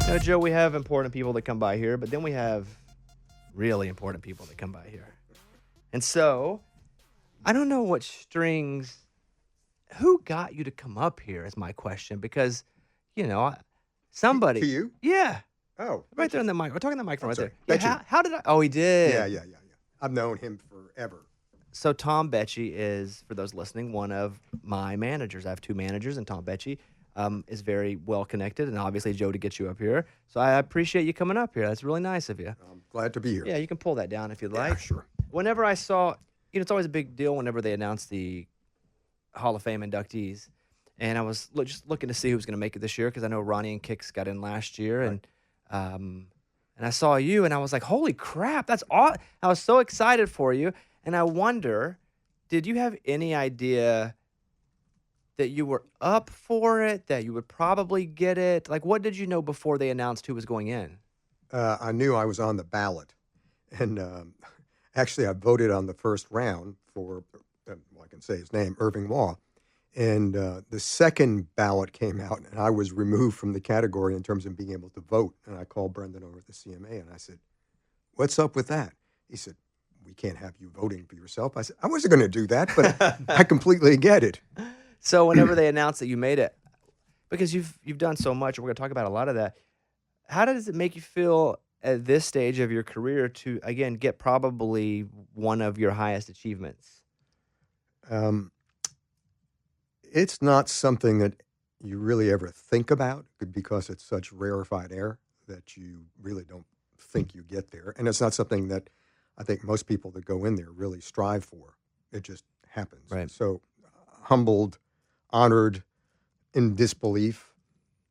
No, Joe, we have important people that come by here, but then we have really important people that come by here. And so, I don't know what strings, who got you to come up here is my question because, To somebody, you? yeah, Oh, right there in the mic. We're talking the microphone right sorry. there. Yeah, how did I? Oh, he did. yeah. I've known him forever. So Tom Becci is, for those listening, one of my managers. I have two managers, and Tom Becci is very well connected, and obviously Joe to get you up here. So I appreciate you coming up here. That's really nice of you. I'm glad to be here. Yeah, you can pull that down if you'd Yeah, like. sure. Whenever I saw, it's always a big deal whenever they announce the Hall of Fame inductees, and I was just looking to see who was going to make it this year because I know Ronnie and Kix got in last year, Right. and I saw you, and I was like, holy crap, that's all! I was so excited for you, and I wonder, did you have any idea that you were up for it, that you would probably get it? Like, what did you know before they announced who was going in? I knew I was on the ballot, and actually, I voted on the first round for, I can say his name, Irving Law. And the second ballot came out, and I was removed from the category in terms of being able to vote. And I called Brendan over at the CMA, and I said, "What's up with that?" He said, "We can't have you voting for yourself." I said, "I wasn't going to do that, but I completely get it." So whenever they announced that you made it, because you've done so much, and we're going to talk about a lot of that. How does it make you feel at this stage of your career to again get probably one of your highest achievements? Um, it's not something that you really ever think about because it's such rarefied air that you really don't think you get there. And it's not something that I think most people that go in there really strive for. It just happens. Right. So humbled, honored, in disbelief.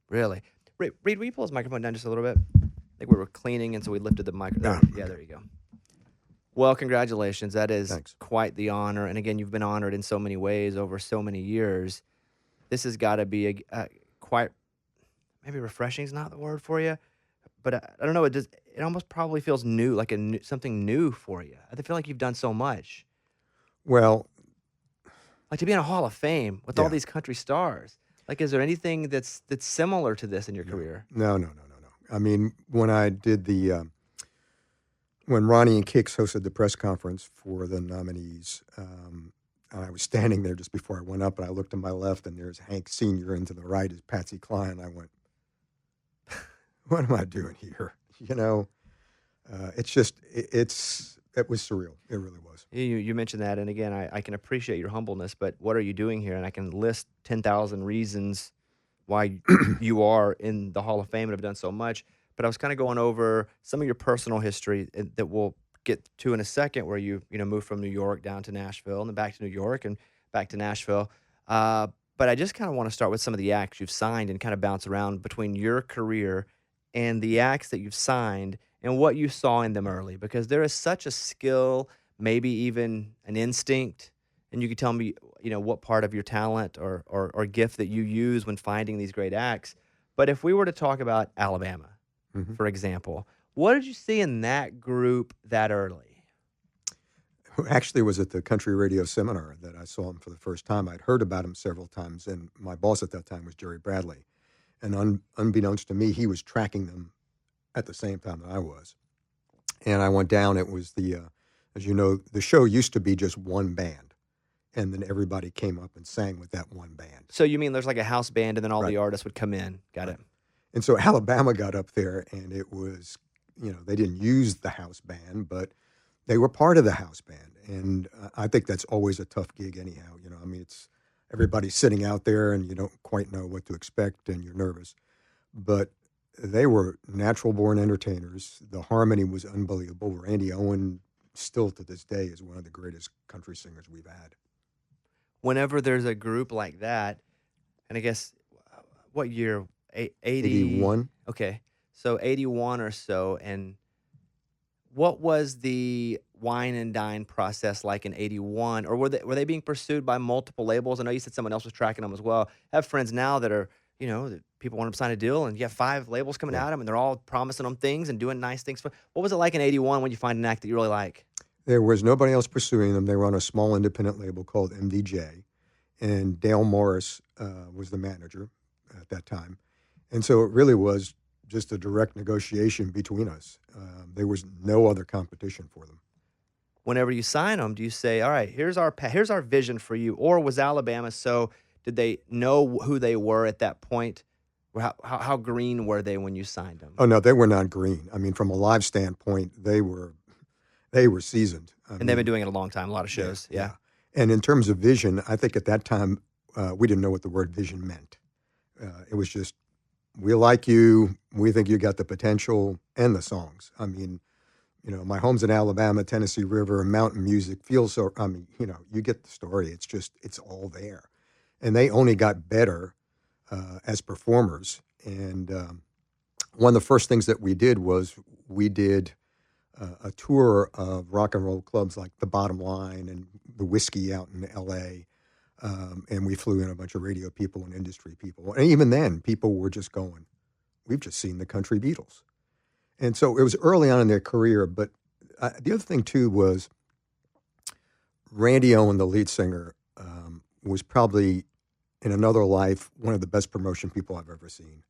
Really, Reed, will you pull his microphone down just a little bit? I think we were cleaning, and so we lifted the microphone. Yeah, there you go. Well, congratulations. That is Thanks. quite the honor. And again, you've been honored in so many ways over so many years. This has got to be a quite, maybe refreshing is not the word for you, but I don't know. It almost probably feels new, like something new for you. I feel like you've done so much. Well, Like to be in a Hall of Fame with all Yeah. these country stars. Like, is there anything that's similar to this in your career? no. I mean, when I did when Ronnie and Kix hosted the press conference for the nominees, I was standing there just before I went up, and I looked to my left, and there's Hank Sr., and to the right is Patsy Cline. I went, what am I doing here? It's just, it was surreal. It really was. You mentioned that, and again, I can appreciate your humbleness, but what are you doing here? And I can list 10,000 reasons why you are in the Hall of Fame and have done so much. But I was kind of going over some of your personal history that we'll get to in a second, where you moved from New York down to Nashville and then back to New York and back to Nashville. But I just kind of want to start with some of the acts you've signed and kind of bounce around between your career and the acts that you've signed and what you saw in them early, because there is such a skill, maybe even an instinct, and you could tell me, what part of your talent or gift that you use when finding these great acts. But if we were to talk about Alabama, Mhm. for example, what did you see in that group that early? Actually, it was at the country radio seminar that I saw him for the first time. I'd heard about him several times, and my boss at that time was Jerry Bradley. And unbeknownst to me, he was tracking them at the same time that I was. And I went down. It was as you know, the show used to be just one band. And then everybody came up and sang with that one band. So you mean there's like a house band and then all Right. the artists would come in. Got Right. it. And so Alabama got up there, and it was, they didn't use the house band, but they were part of the house band. And I think that's always a tough gig anyhow. I mean, it's everybody's sitting out there, and you don't quite know what to expect, and you're nervous. But they were natural-born entertainers. The harmony was unbelievable. Randy Owen, still to this day, is one of the greatest country singers we've had. Whenever there's a group like that, and I guess what year? 80? 81. Okay. So 81 or so. And what was the wine and dine process like in 81? Or were they being pursued by multiple labels? I know you said someone else was tracking them as well. I have friends now that are, that people want them to sign a deal, and you have 5 labels coming Yeah. at them, and they're all promising them things and doing nice things. What was it like in 81 when you find an act that you really like? There was nobody else pursuing them. They were on a small independent label called MDJ, and Dale Morris was the manager at that time. And so it really was just a direct negotiation between us. There was no other competition for them. Whenever you sign them, do you say, "All right, here's our vision for you," or was Alabama so? Did they know who they were at that point? Or how green were they when you signed them? Oh no, they were not green. I mean, from a live standpoint, they were seasoned. And they've been doing it a long time, a lot of shows. Yeah. And in terms of vision, I think at that time we didn't know what the word vision meant. It was just, we like you, we think you got the potential, and the songs. I mean, my home's in Alabama, Tennessee River, mountain music feels so. I mean, you get the story. It's all there, and they only got better as performers. And one of the first things that we did was we did a tour of rock and roll clubs like the Bottom Line and the Whiskey out in L.A. And we flew in a bunch of radio people and industry people. And even then, people were just going, we've just seen the Country Beatles. And so it was early on in their career. But the other thing, too, was Randy Owen, the lead singer, was probably, in another life, one of the best promotion people I've ever seen.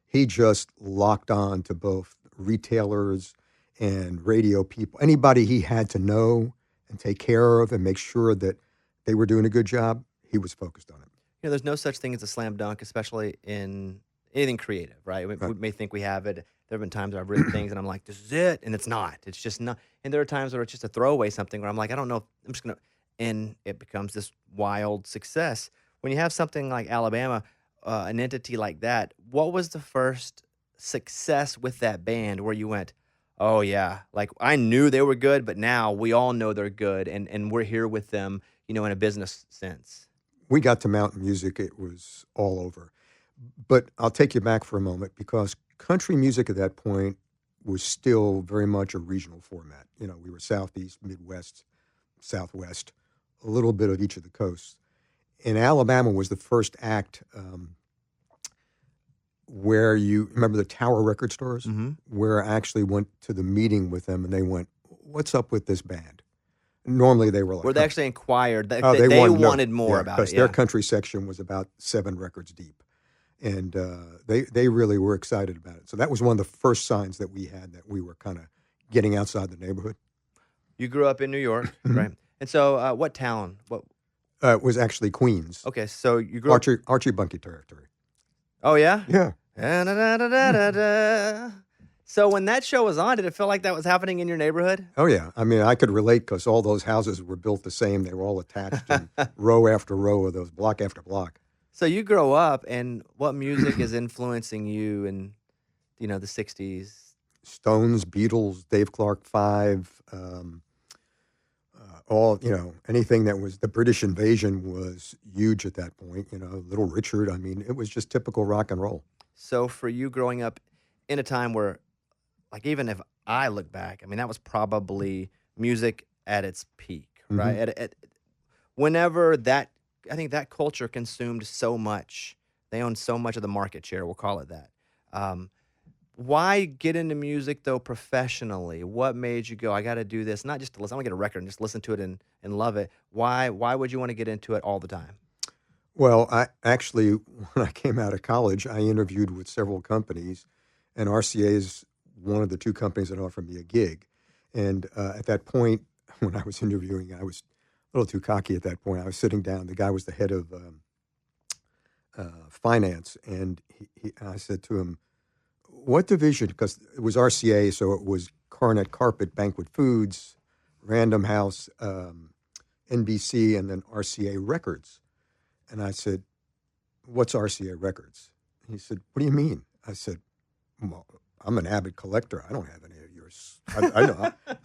He just locked on to both retailers and radio people, anybody he had to know and take care of and make sure that they were doing a good job, he was focused on it. There's no such thing as a slam dunk, especially in anything creative, right? We may think we have it. There have been times where I've written things and I'm like, this is it, and it's not. It's just not. And there are times where it's just a throwaway something where I'm like, I don't know, I'm just going to, and it becomes this wild success. When you have something like Alabama, an entity like that, what was the first success with that band where you went, oh yeah, like I knew they were good, but now we all know they're good, and we're here with them, in a business sense? We got to mountain music, it was all over. But I'll take you back for a moment, because country music at that point was still very much a regional format. We were Southeast, Midwest, Southwest, a little bit of each of the coasts. And Alabama was the first act where you remember the Tower record stores, where I actually went to the meeting with them, and they went, "What's up with this band?" Normally they were like, where they actually inquired that they wanted more about it. Because their country section was about 7 records deep, and they really were excited about it. So that was one of the first signs that we had that we were kind of getting outside the neighborhood. You grew up in New York, right? And so, what town? What? It was actually Queens. Okay, so you grew up Archie Bunkie territory. Oh yeah, yeah. So when that show was on, did it feel like that was happening in your neighborhood? Oh yeah, I mean I could relate because all those houses were built the same. They were all attached in row after row of those, block after block. So you grow up, and what music is influencing you in, the '60s? Stones, Beatles, Dave Clark 5, all, anything that was the British invasion was huge at that point. Little Richard. I mean, it was just typical rock and roll. So for you growing up in a time where, like, even if I look back, I mean, that was probably music at its peak, right? At whenever that, I think that culture consumed so much. They owned so much of the market share, we'll call it that. Why get into music, though, professionally? What made you go, I got to do this, not just to listen, I want to get a record and just listen to it and love it. Why would you want to get into it all the time? Well, I actually, when I came out of college, I interviewed with several companies, and RCA is one of the 2 companies that offered me a gig. And at that point, when I was interviewing, I was a little too cocky at that point. I was sitting down. The guy was the head of finance, and I said to him, what division, because it was RCA, so it was Coronet Carpet, Banquet Foods, Random House, NBC, and then RCA Records. And I said, what's RCA Records? And he said, what do you mean? I said, well, I'm an avid collector. I don't have any of yours.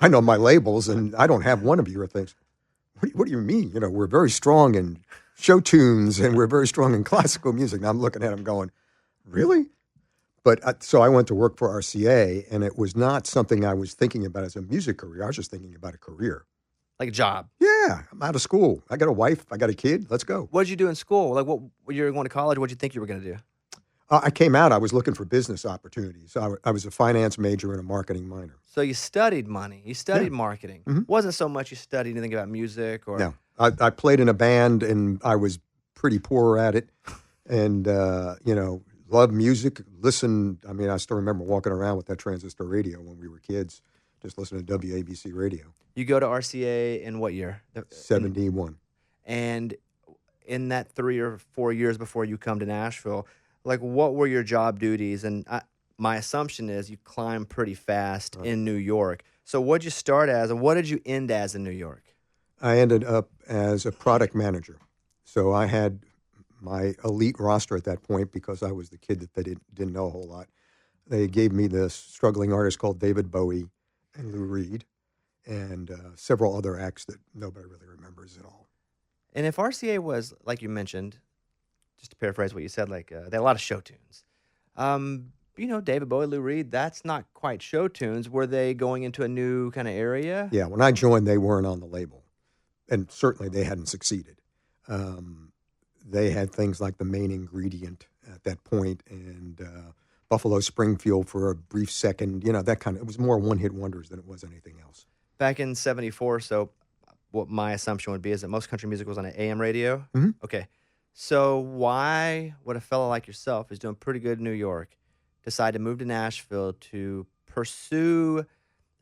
I know my labels, and I don't have one of your things. What do you mean? We're very strong in show tunes, and we're very strong in classical music. And I'm looking at him going, really? But so I went to work for RCA, and it was not something I was thinking about as a music career. I was just thinking about a career. Like a job? Yeah. I'm out of school. I got a wife. I got a kid. Let's go. What did you do in school? Like, when you were going to college, what did you think you were going to do? I came out. I was looking for business opportunities. I was a finance major and a marketing minor. So you studied money. You studied marketing. Wasn't so much you studied anything about music or... No. I played in a band, and I was pretty poor at it. And, loved music, listened. I mean, I still remember walking around with that transistor radio when we were kids, just listening to WABC radio. You go to RCA in what year? 71. And in that 3 or 4 years before you come to Nashville, like what were your job duties? And my assumption is you climb pretty fast in New York. So what'd you start as, and what did you end as in New York? I ended up as a product manager. So I had my elite roster at that point because I was the kid that they didn't know a whole lot. They gave me this struggling artist called David Bowie and Lou Reed and several other acts that nobody really remembers at all. And if RCA was, like you mentioned, just to paraphrase what you said, like they had a lot of show tunes. David Bowie, Lou Reed, that's not quite show tunes. Were they going into a new kind of area? Yeah, when I joined, they weren't on the label. And certainly they hadn't succeeded. They had things like The Main Ingredient at that point and Buffalo Springfield for a brief second. That kind of, it was more one-hit wonders than it was anything else. Back in 74, so what my assumption would be is that most country music was on an AM radio. Mm-hmm. Okay. So why would a fellow like yourself, who's doing pretty good in New York, decide to move to Nashville to pursue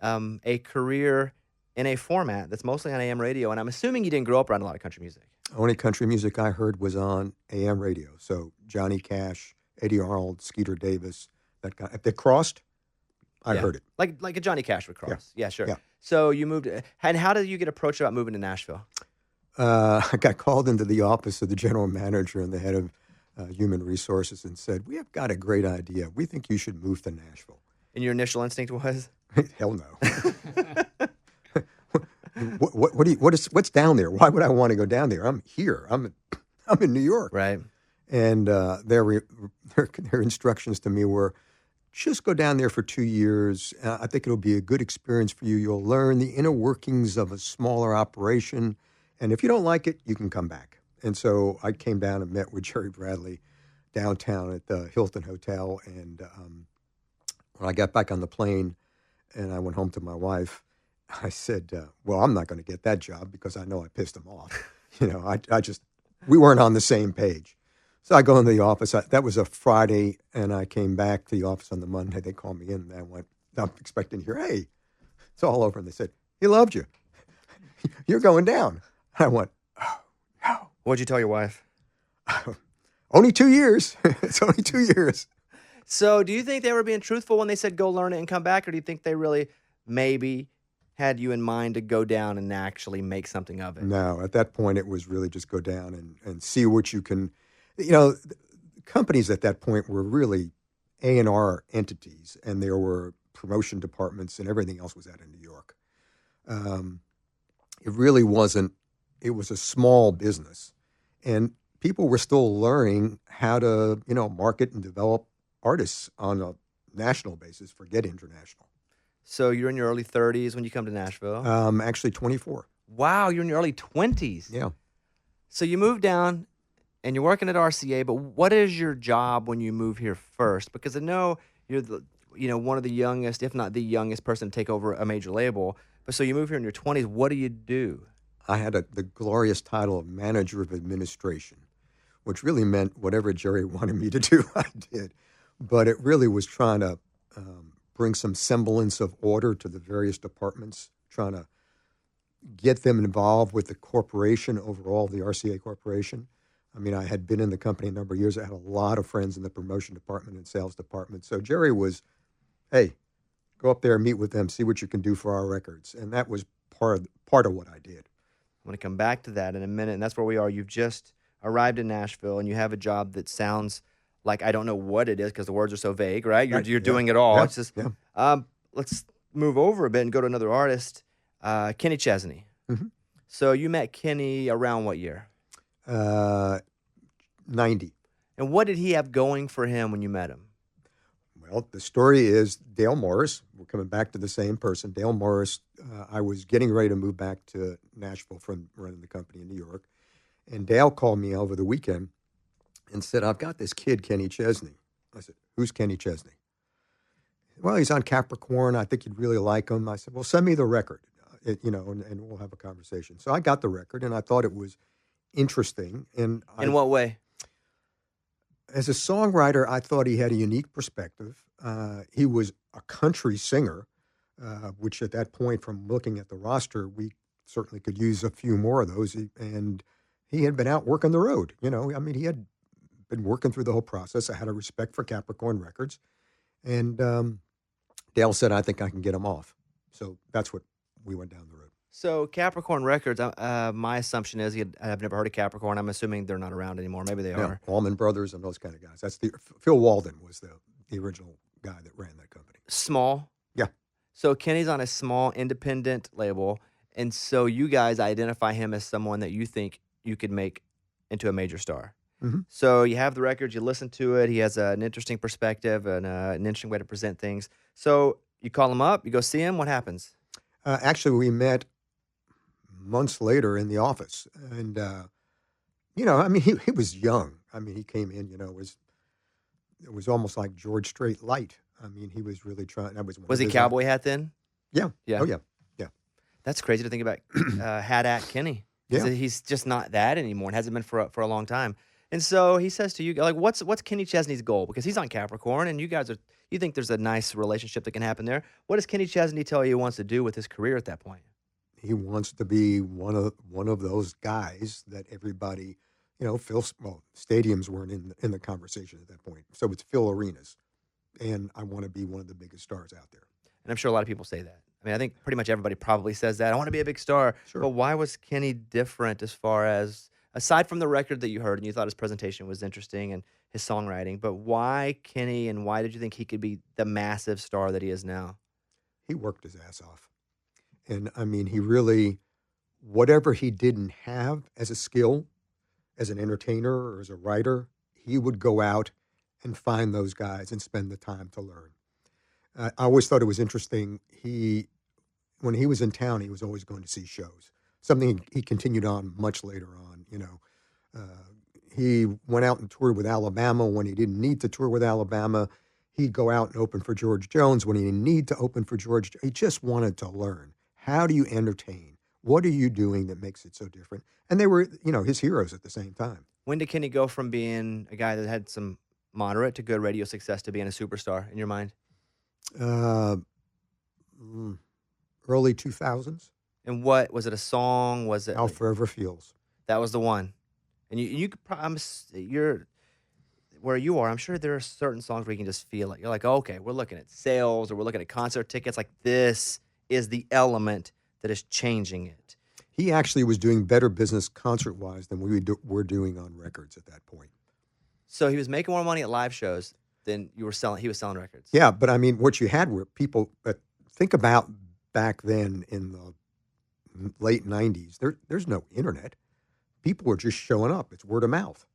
a career in a format that's mostly on AM radio? And I'm assuming you didn't grow up around a lot of country music. Only country music I heard was on AM radio. So Johnny Cash, Eddie Arnold, Skeeter Davis, that guy. If they crossed, I heard it. Like a Johnny Cash would cross. Yeah, sure. Yeah. So you moved, and how did you get approached about moving to Nashville? I got called into the office of the general manager and the head of human resources and said, "We have got a great idea. We think you should move to Nashville." And your initial instinct was? Hell no. What's down there? Why would I want to go down there? I'm here. I'm in New York. Right. And their instructions to me were, just go down there for 2 years. I think it'll be a good experience for you. You'll learn the inner workings of a smaller operation. And if you don't like it, you can come back. And so I came down and met with Jerry Bradley downtown at the Hilton Hotel. And when I got back on the plane and I went home to my wife, I said, well, I'm not going to get that job because I know I pissed him off. We weren't on the same page. So I go into the office. That was a Friday, and I came back to the office on the Monday. They called me in, and I went, I'm expecting to hear, hey, it's all over. And they said, he loved you. You're going down. I went, oh, no. What'd you tell your wife? Only 2 years. It's only 2 years. So do you think they were being truthful when they said go learn it and come back, or do you think they really maybe had you in mind to go down and actually make something of it? No, at that point, it was really just go down and see what you can. Companies at that point were really A&R entities, and there were promotion departments, and everything else was out in New York. It really wasn't. It was a small business, and people were still learning how to, market and develop artists on a national basis. Forget international. So you're in your early 30s when you come to Nashville? Actually 24. Wow, you're in your early 20s. Yeah. So you moved down, and you're working at RCA, but what is your job when you move here first? Because I know you're one of the youngest, if not the youngest person to take over a major label. But so you move here in your 20s. What do you do? I had the glorious title of manager of administration, which really meant whatever Jerry wanted me to do, I did. But it really was trying to bring some semblance of order to the various departments, trying to get them involved with the corporation overall, the RCA Corporation. I mean, I had been in the company a number of years. I had a lot of friends in the promotion department and sales department. So Jerry was, hey, go up there and meet with them, see what you can do for our records. And that was part of what I did. I'm going to come back to that in a minute, and that's where we are. You've just arrived in Nashville, and you have a job that sounds like I don't know what it is because the words are so vague, right? You're doing it all. Yeah. It's just, let's move over a bit and go to another artist, Kenny Chesney. Mm-hmm. So you met Kenny around what year? 90. And what did he have going for him when you met him? Well, the story is Dale Morris. We're coming back to the same person. Dale Morris, I was getting ready to move back to Nashville from running the company in New York. And Dale called me over the weekend and said, I've got this kid, Kenny Chesney. I said, who's Kenny Chesney? Well, he's on Capricorn. I think you'd really like him. I said, well, send me the record, and we'll have a conversation. So I got the record, and I thought it was interesting. And in what way? As a songwriter, I thought he had a unique perspective. He was a country singer, which at that point, from looking at the roster, we certainly could use a few more of those. And he had been out working the road. I mean, he had been working through the whole process. I had a respect for Capricorn Records. And Dale said, I think I can get him off. So that's what we went down the road. So Capricorn Records, my assumption is I've never heard of Capricorn. I'm assuming they're not around anymore. Maybe they Yeah, are. Allman Brothers and those kind of guys. That's Phil Walden was the original guy that ran that company. Small. Yeah. So Kenny's on a small independent label, and so you guys identify him as someone that you think you could make into a major star. Mhm. So you have the record, you listen to it. He has an interesting perspective and an interesting way to present things. So you call him up, you go see him. What happens? Actually, we met months later in the office, and I mean, he was young. I mean, he came in, it was almost like George Strait light. I mean, he was really trying. That was one Was of he his- cowboy hat then? Yeah. Yeah. Oh yeah. Yeah. That's crazy to think about. Hat at Kenny. 'Cause Yeah. he's just not that anymore and hasn't been for a long time. And so he says to you, like, what's Kenny Chesney's goal? Because he's on Capricorn, and you think there's a nice relationship that can happen there. What does Kenny Chesney tell you he wants to do with his career at that point? He wants to be one of those guys that everybody, stadiums weren't in the conversation at that point. So it's Phil Arenas, and I want to be one of the biggest stars out there. And I'm sure a lot of people say that. I mean, I think pretty much everybody probably says that. I want to be a big star. Sure. But why was Kenny different as far as, aside from the record that you heard and you thought his presentation was interesting and his songwriting, but why Kenny, and why did you think he could be the massive star that he is now? He worked his ass off. And I mean, he really, whatever he didn't have as a skill, as an entertainer or as a writer, he would go out and find those guys and spend the time to learn. I always thought it was interesting. When he was in town, he was always going to see shows. Something he continued on much later on. He went out and toured with Alabama when he didn't need to tour with Alabama. He'd go out and open for George Jones when he didn't need to open for George. He just wanted to learn. How do you entertain? What are you doing that makes it so different? And they were, his heroes at the same time. When did Kenny go from being a guy that had some moderate to good radio success to being a superstar in your mind? Early 2000s. And what was it? A song? Was it How Forever Feels. that was the one? And you could you're where you are. I'm sure there are certain songs where you can just feel it. You're like, oh, okay, we're looking at sales or we're looking at concert tickets. Like this is the element that is changing it. He actually was doing better business concert-wise than we were doing on records at that point. So he was making more money at live shows than you were selling. He was selling records. Yeah, but I mean, what you had were people. Think about back then in the late 90s. There's no internet. People were just showing up. It's word of mouth.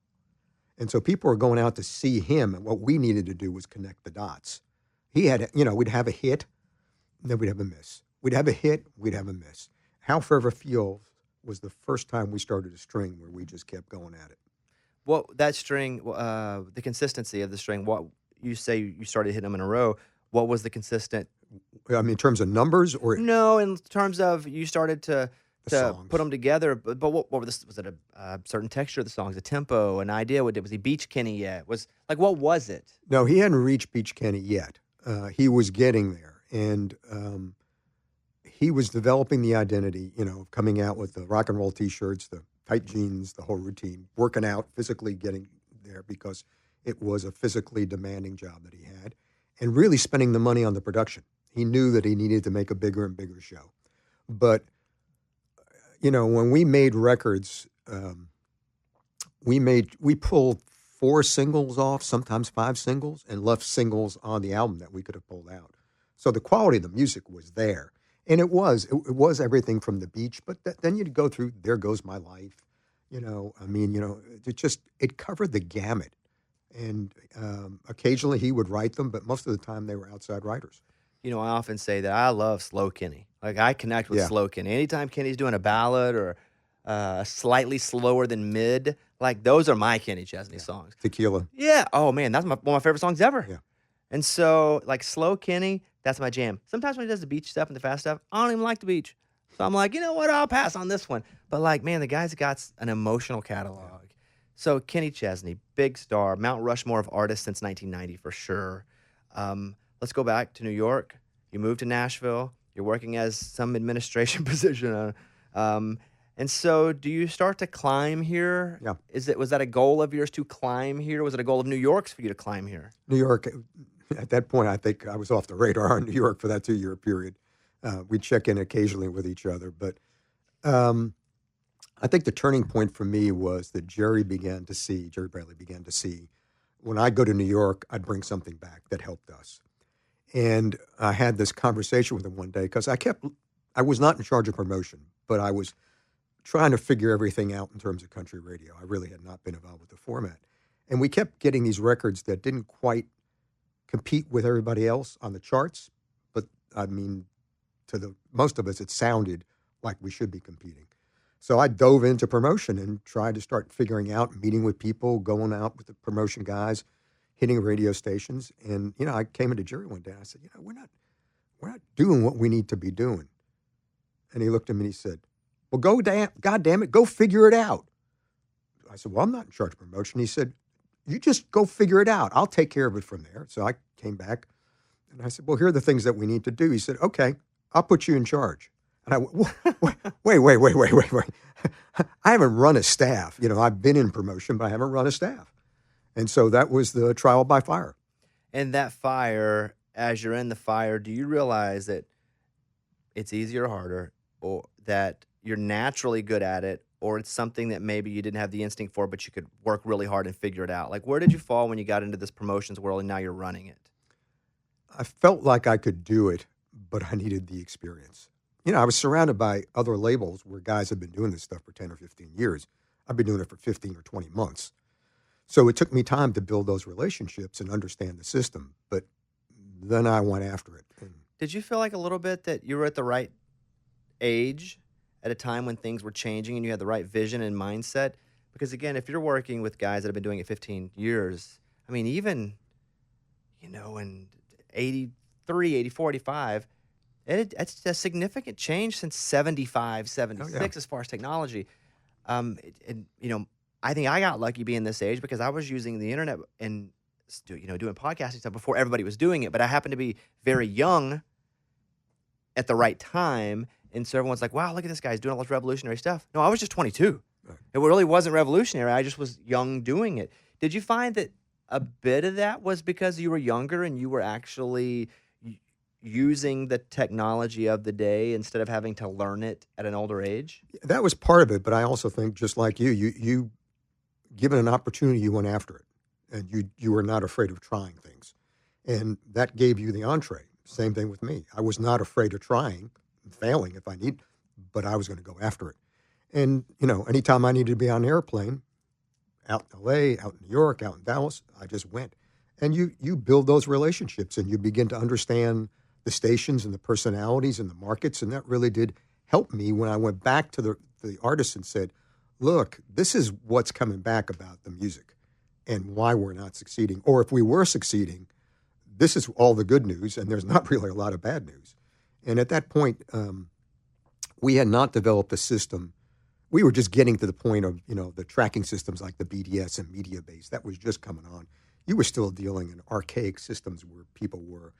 And so people were going out to see him, and what we needed to do was connect the dots. He had, we'd have a hit, and then we'd have a miss. We'd have a hit, we'd have a miss. How Forever Feels was the first time we started a string where we just kept going at it. What that string, the consistency of the string. What you say you started hitting them in a row. What was the consistent? I mean, in terms of numbers or No, in terms of you started to songs. put them together. But what were this? Was it a certain texture of the songs, a tempo, an idea? Was he Beach Kenny yet? What was it? No, he hadn't reached Beach Kenny yet. He was getting there, and he was developing the identity, coming out with the rock and roll T-shirts, the tight jeans, the whole routine, working out, physically getting there because it was a physically demanding job that he had, and really spending the money on the production. He knew that he needed to make a bigger and bigger show. But, when we made records, we pulled 4 singles off, sometimes 5 singles, and left singles on the album that we could have pulled out. So the quality of the music was there. And it was everything from the beach, but then you'd go through There Goes My Life, it covered the gamut. And occasionally he would write them, but most of the time they were outside writers. I often say that I love slow Kenny. Like I connect with slow Kenny. Anytime Kenny's doing a ballad or slightly slower than mid, like those are my Kenny Chesney songs. Tequila. Yeah. Oh man, that's one of my favorite songs ever. Yeah. And so like slow Kenny, that's my jam. Sometimes when he does the beach stuff and the fast stuff, I don't even like the beach. So I'm like, you know what? I'll pass on this one. But like, man, the guy's got an emotional catalog. So Kenny Chesney, big star, Mount Rushmore of artists since 1990 for sure. Let's go back to New York. You moved to Nashville. You're working as some administration position. Um, and so, do you start to climb here? Yeah. Was that a goal of yours to climb here? Was it a goal of New York's for you to climb here? New York, at that point, I think I was off the radar in New York for that 2-year period. We'd check in occasionally with each other, but um, I think the turning point for me was that Jerry Bradley began to see, when I go to New York, I'd bring something back that helped us. And I had this conversation with him one day because I was not in charge of promotion, but I was trying to figure everything out in terms of country radio. I really had not been involved with the format. And we kept getting these records that didn't quite compete with everybody else on the charts. But I mean, most of us, it sounded like we should be competing. So I dove into promotion and tried to start figuring out, meeting with people, going out with the promotion guys, hitting radio stations. And, I came into Jerry one day and I said, we're not doing what we need to be doing. And he looked at me and he said, well, God damn it, go figure it out. I said, well, I'm not in charge of promotion. He said, you just go figure it out. I'll take care of it from there. So I came back and I said, well, here are the things that we need to do. He said, okay, I'll put you in charge. And I went, wait. I haven't run a staff. I've been in promotion, but I haven't run a staff. And so that was the trial by fire. And that fire, as you're in the fire, do you realize that it's easier or harder, or that you're naturally good at it, or it's something that maybe you didn't have the instinct for, but you could work really hard and figure it out? Like, where did you fall when you got into this promotions world and now you're running it? I felt like I could do it, but I needed the experience. I was surrounded by other labels where guys have been doing this stuff for 10 or 15 years. I've been doing it for 15 or 20 months. So it took me time to build those relationships and understand the system, but then I went after it. Did you feel like a little bit that you were at the right age at a time when things were changing and you had the right vision and mindset? Because again, if you're working with guys that have been doing it 15 years, I mean, even, in 83, 84, 85, it's a significant change since 75, 76 as far as technology. I think I got lucky being this age because I was using the internet and doing podcasting stuff before everybody was doing it. But I happened to be very young at the right time, and so everyone's like, "Wow, look at this guy! He's doing all this revolutionary stuff." No, I was just 22. Right. It really wasn't revolutionary. I just was young doing it. Did you find that a bit of that was because you were younger and you were actually using the technology of the day instead of having to learn it at an older age? That was part of it, but I also think, just like you given an opportunity, you went after it, and you were not afraid of trying things, and that gave you the entree. Same thing with me. I was not afraid of trying and failing if I need, but I was going to go after it. And anytime I needed to be on an airplane, out in L.A., out in New York, out in Dallas, I just went. And you build those relationships, and you begin to understand the stations and the personalities and the markets, and that really did help me when I went back to the artists and said, look, this is what's coming back about the music and why we're not succeeding. Or if we were succeeding, this is all the good news, and there's not really a lot of bad news. And at that point, we had not developed a system. We were just getting to the point of, the tracking systems like the BDS and MediaBase. That was just coming on. You were still dealing in archaic systems where people were,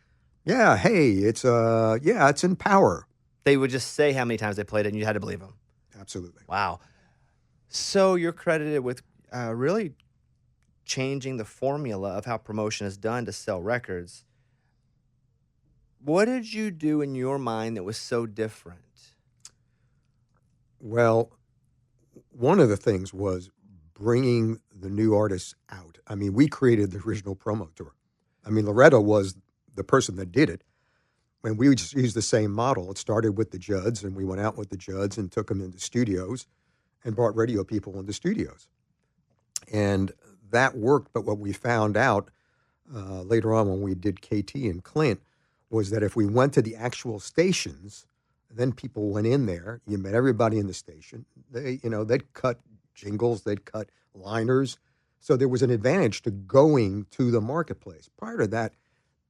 it's in power. They would just say how many times they played it, and you had to believe them. Absolutely. Wow. So you're credited with really changing the formula of how promotion is done to sell records. What did you do in your mind that was so different? Well, one of the things was bringing the new artists out. I mean, we created the original promo tour. I mean, Loretta was the person that did it. And we just used the same model. It started with the Judds, and we went out with the Judds and took them into studios and brought radio people into studios. And that worked, but what we found out later on when we did KT and Clint was that if we went to the actual stations, then people went in there, you met everybody in the station, they'd cut jingles, they'd cut liners. So there was an advantage to going to the marketplace. Prior to that,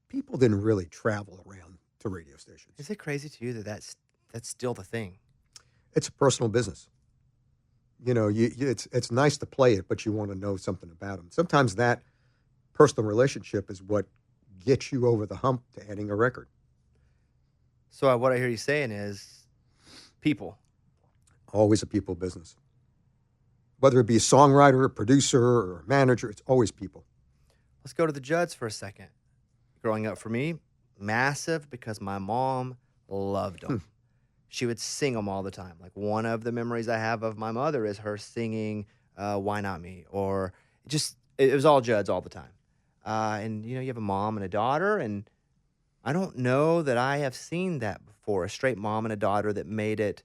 people didn't really travel around to radio stations. Is it crazy to you that that's still the thing? It's a personal business. it's nice to play it, but you want to know something about them. Sometimes that personal relationship is what gets you over the hump to adding a record. So what I hear you saying is people. Always a people business. Whether it be a songwriter, a producer, or a manager, it's always people. Let's go to the Judds for a second. Growing up for me, massive because my mom loved them. She would sing them all the time. Like one of the memories I have of my mother is her singing Why Not Me? Or it was all Judds all the time. And, you have a mom and a daughter, and I don't know that I have seen that before, a straight mom and a daughter that made it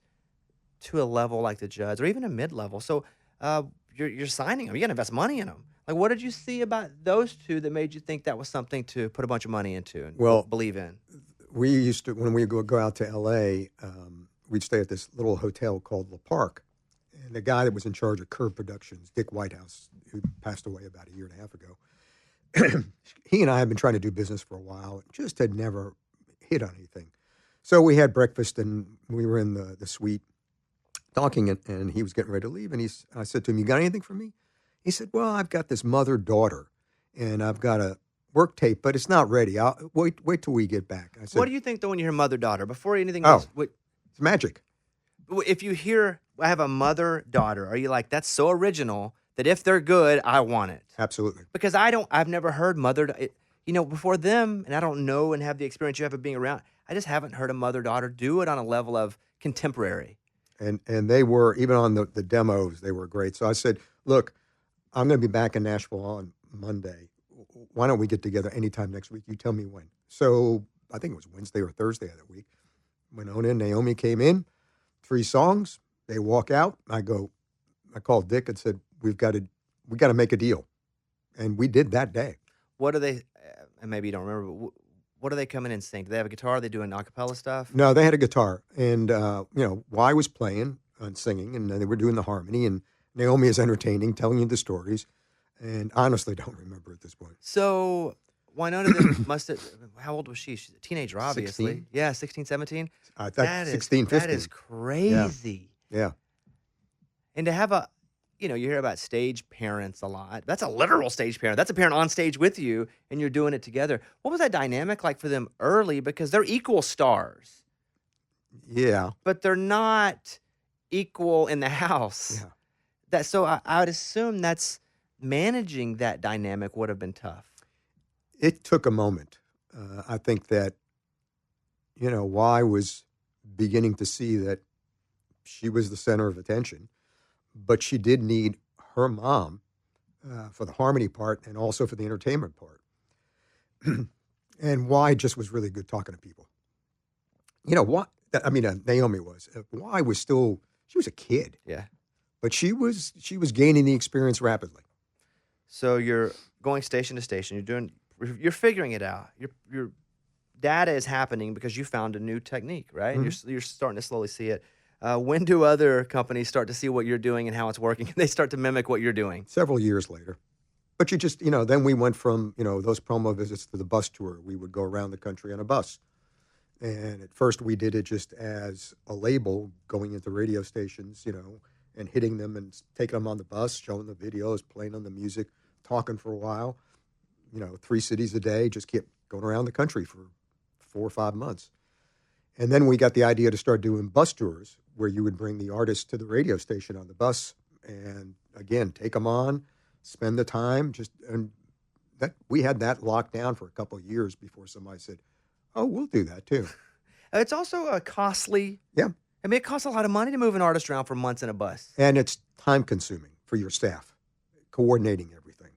to a level like the Judds or even a mid-level. So you're signing them. You got to invest money in them. Like, what did you see about those two that made you think that was something to put a bunch of money into and believe in? We used to, when we go out to L.A., we'd stay at this little hotel called Le Parc. And the guy that was in charge of Curb Productions, Dick Whitehouse, who passed away about a year and a half ago, he and I had been trying to do business for a while, just had never hit on anything. So we had breakfast, and we were in the suite talking, and he was getting ready to leave. And I said to him, "You got anything for me?" He said, "Well, I've got this mother-daughter, and I've got a work tape, but it's not ready. I'll wait till we get back." I said, what do you think, though, when you hear mother-daughter? Before anything else, it's magic. If you hear, I have a mother-daughter, are you like, that's so original that if they're good, I want it? Absolutely. Because I've never heard before them, and I don't know and have the experience you have of being around, I just haven't heard a mother-daughter do it on a level of contemporary. And they were, even on the demos, they were great. So I said, "Look, I'm going to be back in Nashville on Monday. Why don't we get together anytime next week? You tell me when." So I think it was Wednesday or Thursday of that week. Went on in. Naomi came in, 3 songs. They walk out. I called Dick and said, we got to make a deal. And we did that day. What do they, and maybe you don't remember, but what do they come in and sing? Do they have a guitar? Are they doing a cappella stuff? No, they had a guitar. And, Y was playing and singing, and they were doing the harmony. And Naomi is entertaining, telling you the stories. And honestly, don't remember at this point. So Winona then how old was she? She's a teenager, obviously. 16. Yeah, 16, 17. I thought 16, 15. That is crazy. Yeah. And to have you hear about stage parents a lot. That's a literal stage parent. That's a parent on stage with you, and you're doing it together. What was that dynamic like for them early? Because they're equal stars. Yeah. But they're not equal in the house. Yeah. So I would assume that's managing that dynamic would have been tough. It took a moment. I think that, Y was beginning to see that she was the center of attention, but she did need her mom for the harmony part and also for the entertainment part. And Y just was really good talking to people. Naomi was. Y was she was a kid. Yeah. But she was gaining the experience rapidly. So you're going station to station. You're figuring it out. Your data is happening because you found a new technique, right? Mm-hmm. And you're starting to slowly see it. When do other companies start to see what you're doing and how it's working, and they start to mimic what you're doing? Several years later. But you just, then we went from, those promo visits to the bus tour. We would go around the country on a bus. And at first we did it just as a label, going into radio stations, and hitting them and taking them on the bus, showing the videos, playing on the music, talking for a while. 3 cities a day, just kept going around the country for 4 or 5 months. And then we got the idea to start doing bus tours where you would bring the artist to the radio station on the bus and, again, take them on, spend the time. We had that locked down for a couple of years before somebody said, "Oh, we'll do that too." It's also costly. Yeah. It costs a lot of money to move an artist around for months in a bus. And it's time-consuming for your staff, coordinating everything,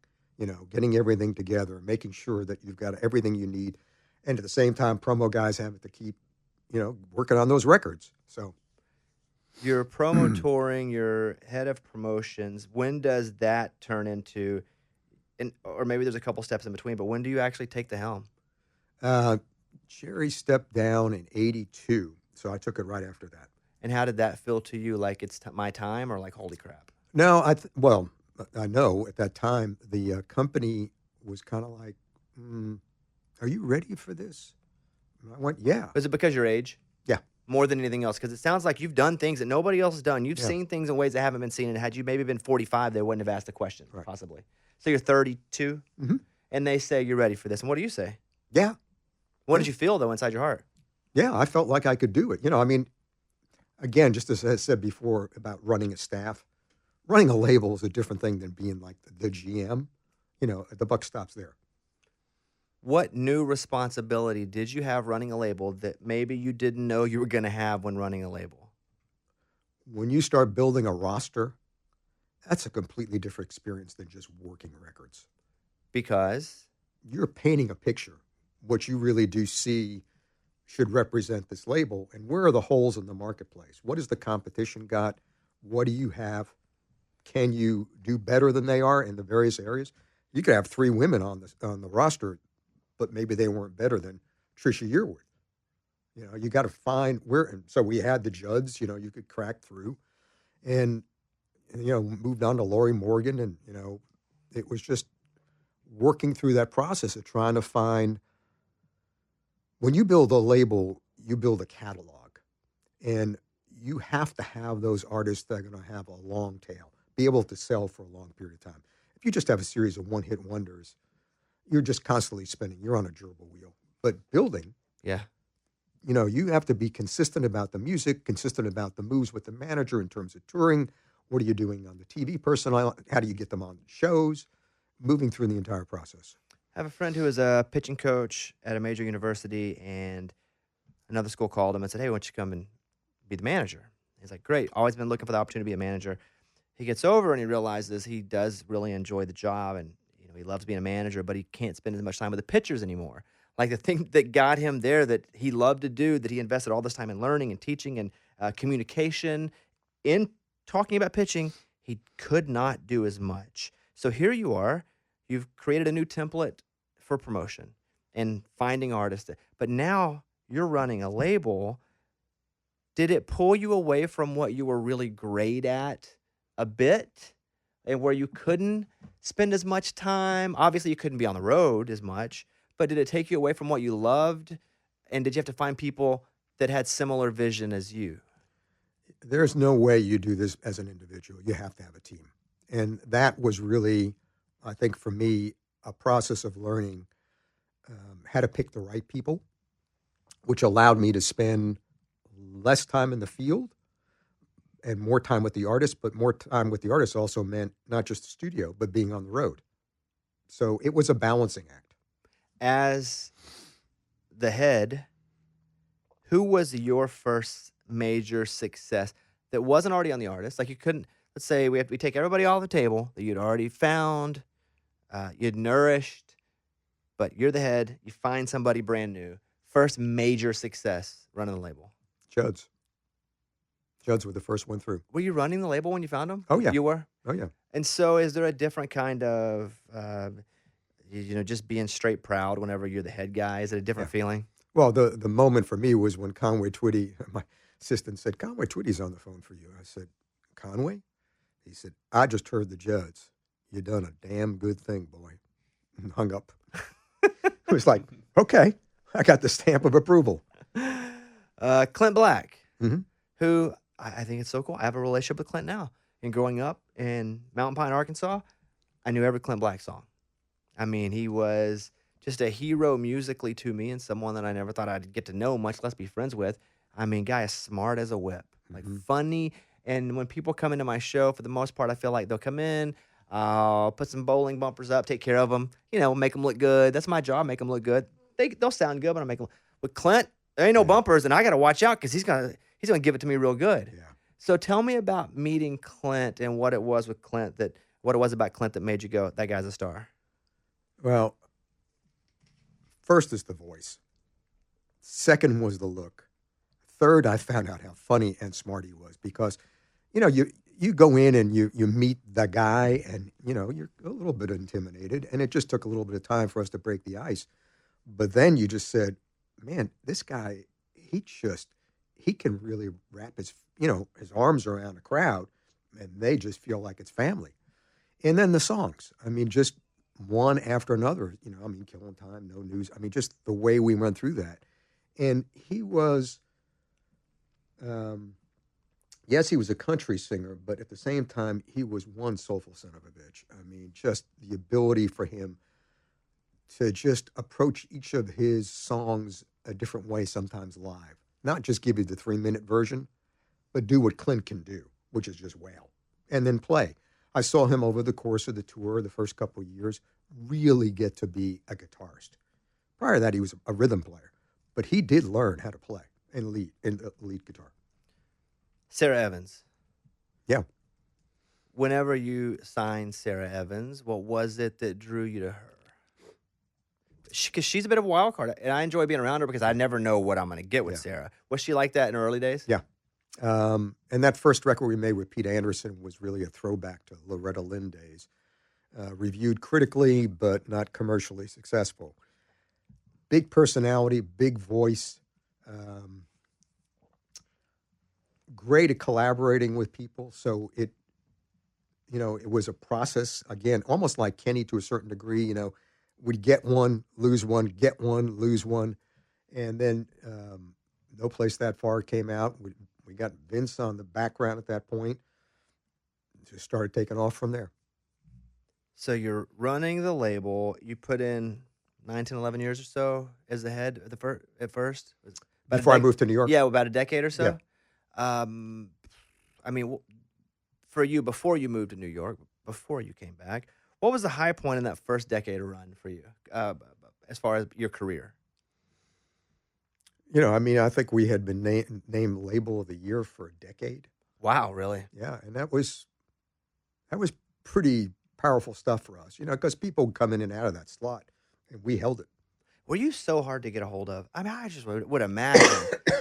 getting everything together, making sure that you've got everything you need. And at the same time, promo guys have to keep, working on those records. So you're promo touring, you're head of promotions. When does that turn into, or maybe there's a couple steps in between, but when do you actually take the helm? Jerry stepped down in 82, so I took it right after that. And how did that feel to you? Like it's my time, or like, holy crap? No, I know at that time the company was kind of like, "Are you ready for this?" And I went, "Yeah." Was it because your age? Yeah. more than anything else? Because it sounds like you've done things that nobody else has done. You've Yeah. seen things in ways that haven't been seen. And had you maybe been 45, they wouldn't have asked the question, Right. possibly. So you're 32, Mhm. and they say you're ready for this. And what do you say? Yeah. What Yeah. did you feel, though, inside your heart? Yeah, I felt like I could do it. You know, I mean, again, just as I said before about running a staff, running a label is a different thing than being like the GM. You know, the buck stops there. What new responsibility did you have running a label that maybe you didn't know you were going to have when running a label? When you start building a roster, that's a completely different experience than just working records. Because You're painting a picture. What you really do see should represent this label, and where are the holes in the marketplace? What has the competition got? What do you have? Can you do better than they are in the various areas? You could have 3 women on the roster, but maybe they weren't better than Trisha Yearwood. You know, you got to find where. And so we had the Judds. You know, you could crack through, and you know, moved on to Lori Morgan, and you know, it was just working through that process of trying to find. When you build a label, you build a catalog, and you have to have those artists that are going to have a long tail, be able to sell for a long period of time. If you just have a series of one-hit wonders, you're just constantly spinning. You're on a gerbil wheel. But building, yeah, you know, you have to be consistent about the music, consistent about the moves with the manager in terms of touring. What are you doing on the TV personnel? How do you get them on shows? Moving through the entire process. I have a friend who is a pitching coach at a major university, and another school called him and said, "Hey, why don't you come and be the manager?" He's like, "Great, always been looking for the opportunity to be a manager." He gets over and he realizes he does really enjoy the job, and you know he loves being a manager, but he can't spend as much time with the pitchers anymore. Like the thing that got him there, that he loved to do, that he invested all this time in learning and teaching and communication, in talking about pitching, he could not do as much. So here you are, you've created a new template for promotion and finding artists, but now you're running a label. Did it pull you away from what you were really great at a bit, and where you couldn't spend as much time? Obviously, you couldn't be on the road as much, but did it take you away from what you loved? And did you have to find people that had similar vision as you? There's no way you do this as an individual. You have to have a team. And that was really, I think, for me, a process of learning how to pick the right people, which allowed me to spend less time in the field and more time with the artist. But more time with the artist also meant not just the studio, but being on the road. So it was a balancing act. As the head, who was your first major success that wasn't already on the artist? Like you couldn't, let's say we take everybody off the table that you'd already found, you'd nourished, but you're the head, you find somebody brand new. First major success running the label. Judds. Judds were the first one through. Were you running the label when you found them? Oh, yeah. You were? Oh, yeah. And so is there a different kind of, just being straight proud whenever you're the head guy? Is it a different feeling? Well, the moment for me was when Conway Twitty, my assistant, said, "Conway Twitty's on the phone for you." I said, "Conway?" He said, "I just heard the Judds. You done a damn good thing, boy." And hung up. It was like, okay, I got the stamp of approval. Clint Black, Mhm. who I think it's so cool. I have a relationship with Clint now. And growing up in Mountain Pine, Arkansas, I knew every Clint Black song. I mean, he was just a hero musically to me, and someone that I never thought I'd get to know, much less be friends with. I mean, guy is smart as a whip, like funny. And when people come into my show, for the most part, I feel like they'll come in, I'll put some bowling bumpers up, take care of them, make them look good. That's my job, make them look good. They'll sound good, but I make them. With Clint, there ain't no bumpers, and I got to watch out because he's gonna give it to me real good. Yeah. So tell me about meeting Clint and what it was with Clint what it was about Clint that made you go, that guy's a star. Well, first is the voice. Second was the look. Third, I found out how funny and smart he was because, you go in and you meet the guy and, you're a little bit intimidated, and it just took a little bit of time for us to break the ice. But then you just said, man, this guy, he can really wrap his arms around a crowd, and they just feel like it's family. And then the songs, I mean, just one after another, Killing Time, No News. I mean, just the way we went through that. And he was Um, yes, he was a country singer, but at the same time, he was one soulful son of a bitch. I mean, just the ability for him to just approach each of his songs a different way, sometimes live. Not just give you the 3-minute version, but do what Clint can do, which is just wail and then play. I saw him over the course of the tour, the first couple of years, really get to be a guitarist. Prior to that, he was a rhythm player, but he did learn how to play and lead guitar. Sarah Evans. Yeah. Whenever you signed Sarah Evans, what was it that drew you to her? Because she's a bit of a wild card, and I enjoy being around her because I never know what I'm going to get with Yeah. Sarah. Was she like that in her early days? Yeah. And that first record we made with Pete Anderson was really a throwback to Loretta Lynn days. Reviewed critically, but not commercially successful. Big personality, big voice, great at collaborating with people. So it was a process, again, almost like Kenny to a certain degree. We'd get one, lose one, get one, lose one. And then No Place That Far came out. We got Vince on the background at that point. Just started taking off from there. So you're running the label. You put in 19, 11 years or so as the head of at first? Before I moved to New York? Yeah, about a decade or so? Yeah. I mean, for you, before you moved to New York, before you came back, what was the high point in that first decade of run for you as far as your career? I think we had been named Label of the Year for a decade. Wow, really? Yeah, and that was pretty powerful stuff for us, because people come in and out of that slot, and we held it. Were you so hard to get a hold of? I mean, I just would imagine.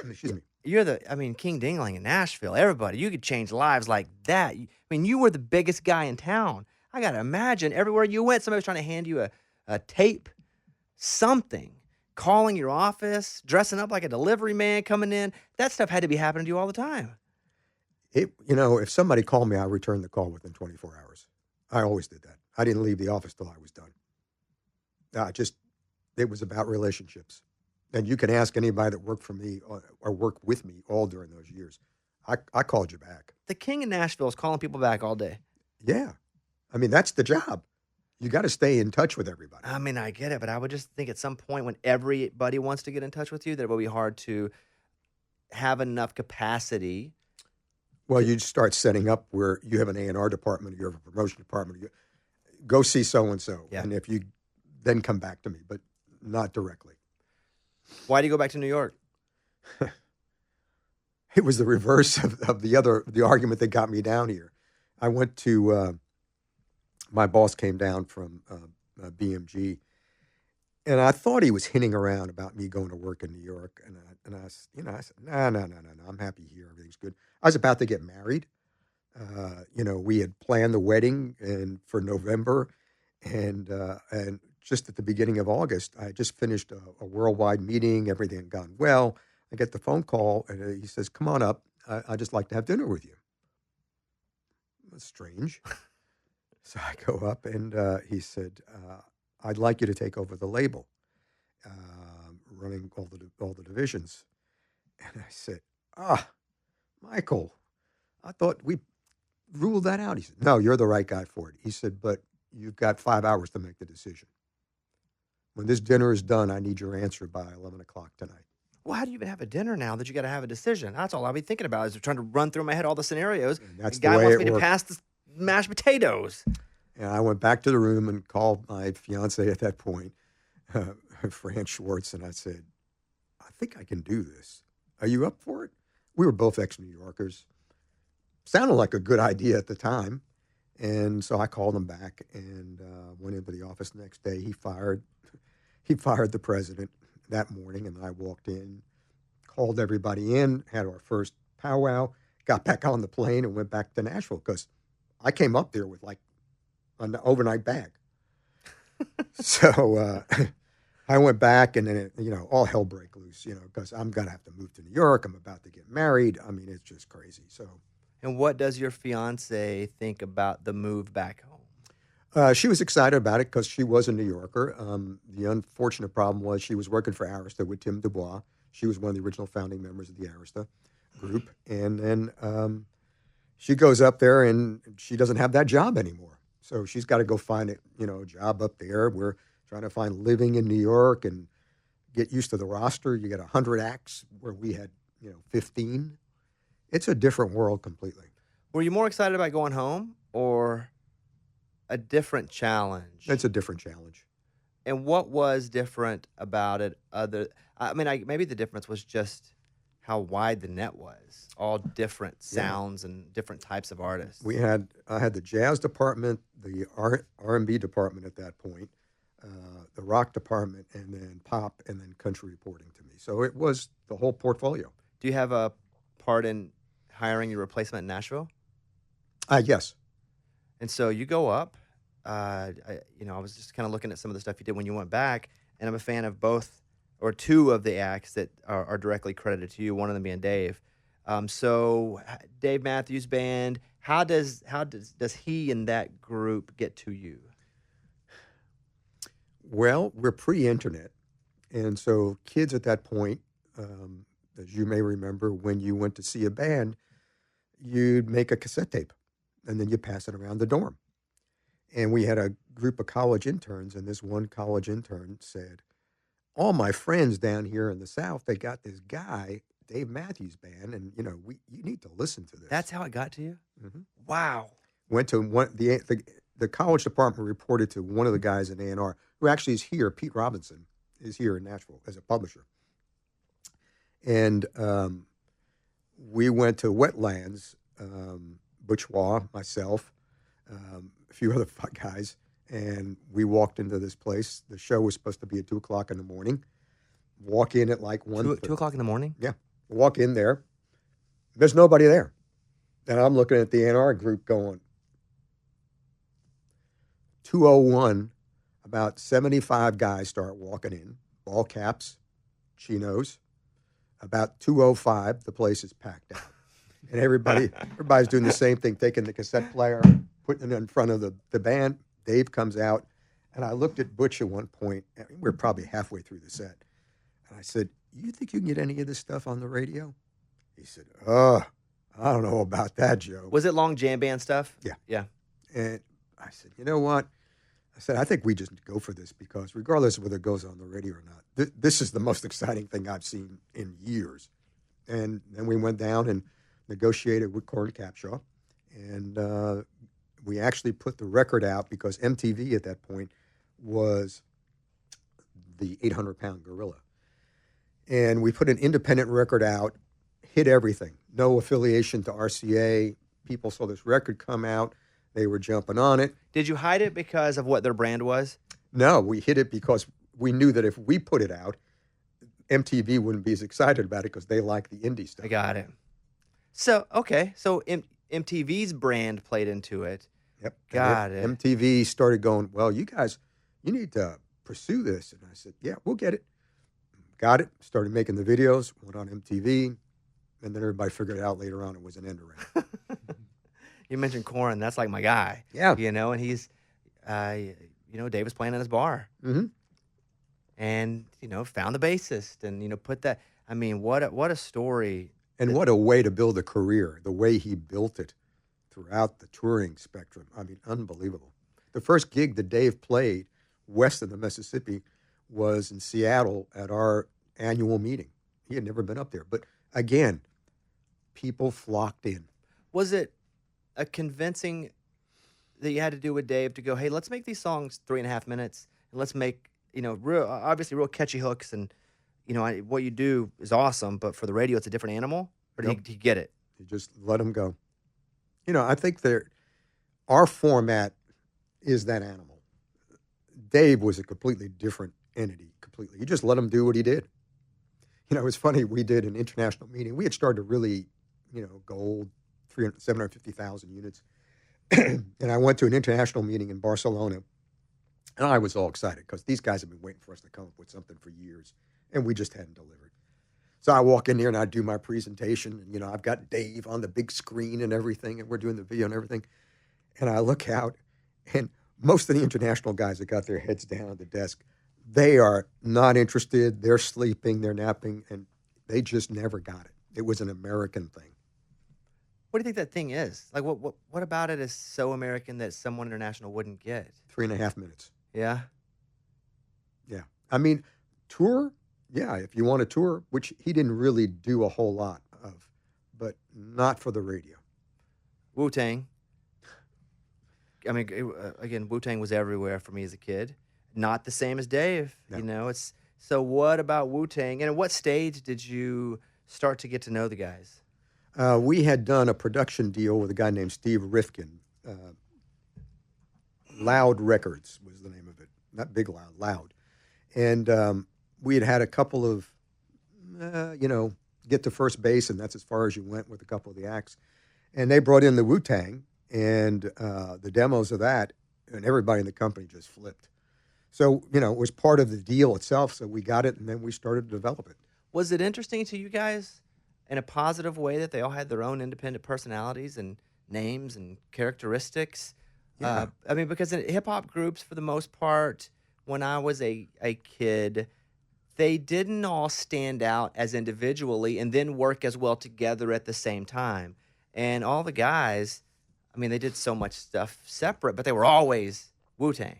Excuse me. You're King Dingling in Nashville. Everybody, you could change lives like that. You were the biggest guy in town. I got to imagine everywhere you went, somebody was trying to hand you a tape, something, calling your office, dressing up like a delivery man coming in. That stuff had to be happening to you all the time. If somebody called me, I returned the call within 24 hours. I always did that. I didn't leave the office till I was done. It was about relationships. And you can ask anybody that worked for me or worked with me all during those years. I called you back. The King of Nashville is calling people back all day. Yeah. I mean, that's the job. You got to stay in touch with everybody. I mean, I get it, but I would just think at some point when everybody wants to get in touch with you, that it will be hard to have enough capacity. Well, you start setting up where you have an A&R department, you have a promotion department. You go see so-and-so. Yeah. And if you then come back to me, but not directly. Why do you go back to New York? It was the reverse of the argument that got me down here. I went to, my boss came down from BMG, and I thought he was hinting around about me going to work in New York. And I said, no, I'm happy here. Everything's good. I was about to get married. We had planned the wedding for November, and just at the beginning of August, I just finished a worldwide meeting. Everything had gone well. I get the phone call, and he says, "Come on up. I'd just like to have dinner with you." That's strange. So I go up, and he said, "I'd like you to take over the label, running all the divisions." And I said, Michael, I thought we ruled that out. He said, "No, you're the right guy for it." He said, "But you've got 5 hours to make the decision. When this dinner is done, I need your answer by 11 o'clock tonight." Well, how do you even have a dinner now that you got to have a decision? That's all I'll be thinking about is trying to run through my head all the scenarios. And that's the the guy way wants it me to worked. pass the mashed potatoes. And I went back to the room and called my fiance at that point, Fran Schwartz, and I said, "I think I can do this. Are you up for it?" We were both ex-New Yorkers. Sounded like a good idea at the time. And so I called him back and went into the office the next day. He fired the president that morning, and I walked in, called everybody in, had our first powwow, got back on the plane and went back to Nashville because I came up there with like an overnight bag. So I went back, and then, all hell break loose, because I'm going to have to move to New York. I'm about to get married. I mean, it's just crazy. So. And what does your fiance think about the move back home? She was excited about it because she was a New Yorker. The unfortunate problem was she was working for Arista with Tim Dubois. She was one of the original founding members of the Arista. group, and then she goes up there and she doesn't have that job anymore. So she's got to go find a job up there. We're trying to find living in New York and get used to the roster. You got 100 acts where we had 15. It's a different world completely. Were you more excited about going home or a different challenge? It's a different challenge. And what was different about it? Maybe the difference was just how wide the net was. All different sounds and different types of artists. I had the jazz department, the R&B department at that point, the rock department, and then pop, and then country reporting to me. So it was the whole portfolio. Do you have a part in hiring your replacement in Nashville? Yes. And so you go up. I was just kind of looking at some of the stuff you did when you went back, and I'm a fan of both or two of the acts that are directly credited to you. One of them being Dave. So Dave Matthews Band. How does he and that group get to you? Well, we're pre-internet, and so kids at that point, as you may remember, when you went to see a band, you'd make a cassette tape, and then you pass it around the dorm. And we had a group of college interns, and this one college intern said, all my friends down here in the South, they got this guy, Dave Matthews Band, and, you need to listen to this. That's how it got to you? Mm-hmm. Wow. Went to the college department reported to one of the guys in A&R, who actually is here, Pete Robinson, is here in Nashville as a publisher. And we went to Wetlands, Butch Waugh, myself, a few other guys, and we walked into this place. The show was supposed to be at 2 o'clock in the morning. Walk in at like 1. 2 o'clock in the morning? Yeah. Walk in there. There's nobody there. And I'm looking at the A&R group going, 2:01, about 75 guys start walking in, ball caps, chinos. About 2:05, the place is packed out. And everybody's doing the same thing, taking the cassette player, putting it in front of the band. Dave comes out, and I looked at Butch at one point. And we were probably halfway through the set. And I said, you think you can get any of this stuff on the radio? He said, I don't know about that, Joe. Was it long jam band stuff? Yeah. Yeah. And I said, you know what? I said, I think we just go for this because regardless of whether it goes on the radio or not, this is the most exciting thing I've seen in years. And then we went down and negotiated with Corn Capshaw, and we actually put the record out because MTV at that point was the 800-pound gorilla. And we put an independent record out, hit everything. No affiliation to RCA. People saw this record come out. They were jumping on it. Did you hide it because of what their brand was? No, we hit it because we knew that if we put it out, MTV wouldn't be as excited about it because they like the indie stuff. I got it. So, okay. So MTV's brand played into it. Yep. Got it. MTV started going, well, you guys, you need to pursue this. And I said, yeah, we'll get it. Got it. Started making the videos, went on MTV. And then everybody figured out later on it was an end around. You mentioned Corn. That's like my guy. Yeah. And he's, Dave was playing in his bar. Mm-hmm. And, found the bassist and, put that. I mean, what a story. And what a way to build a career, the way he built it throughout the touring spectrum. I mean, unbelievable. The first gig that Dave played west of the Mississippi was in Seattle at our annual meeting. He had never been up there. But again, people flocked in. Was it a convincing that you had to do with Dave to go, hey, let's make these songs 3.5 minutes and let's make, real catchy hooks and, what you do is awesome, but for the radio, it's a different animal? Or did you get it? You just let them go. I think our format is that animal. Dave was a completely different entity, completely. You just let him do what he did. It's funny, we did an international meeting. We had started to really, gold, 750,000 units. And I went to an international meeting in Barcelona, and I was all excited because these guys have been waiting for us to come up with something for years, and we just hadn't delivered. So I walk in there, and I do my presentation, and, I've got Dave on the big screen and everything, and we're doing the video and everything. And I look out, and most of the international guys that got their heads down at the desk, they are not interested. They're sleeping, they're napping, and they just never got it. It was an American thing. What do you think that thing is? Like, what about it is so American that someone international wouldn't get? 3.5 minutes. Yeah. Yeah. I mean, tour, yeah, if you want to tour, which he didn't really do a whole lot of, but not for the radio. Wu-Tang. I mean, again, Wu-Tang was everywhere for me as a kid. Not the same as Dave. No. You know, it's so. What about Wu-Tang? And at what stage did you start to get to know the guys? We had done a production deal with a guy named Steve Rifkin. Loud Records was the name of it. Not Big Loud, Loud. And we had a couple of, get to first base, and that's as far as you went with a couple of the acts. And they brought in the Wu-Tang and the demos of that, and everybody in the company just flipped. So, it was part of the deal itself, so we got it, and then we started to develop it. Was it interesting to you guys in a positive way that they all had their own independent personalities and names and characteristics? Yeah. I mean, because in hip-hop groups, for the most part, when I was a kid, they didn't all stand out as individually and then work as well together at the same time. And all the guys, I mean, they did so much stuff separate, but they were always Wu-Tang.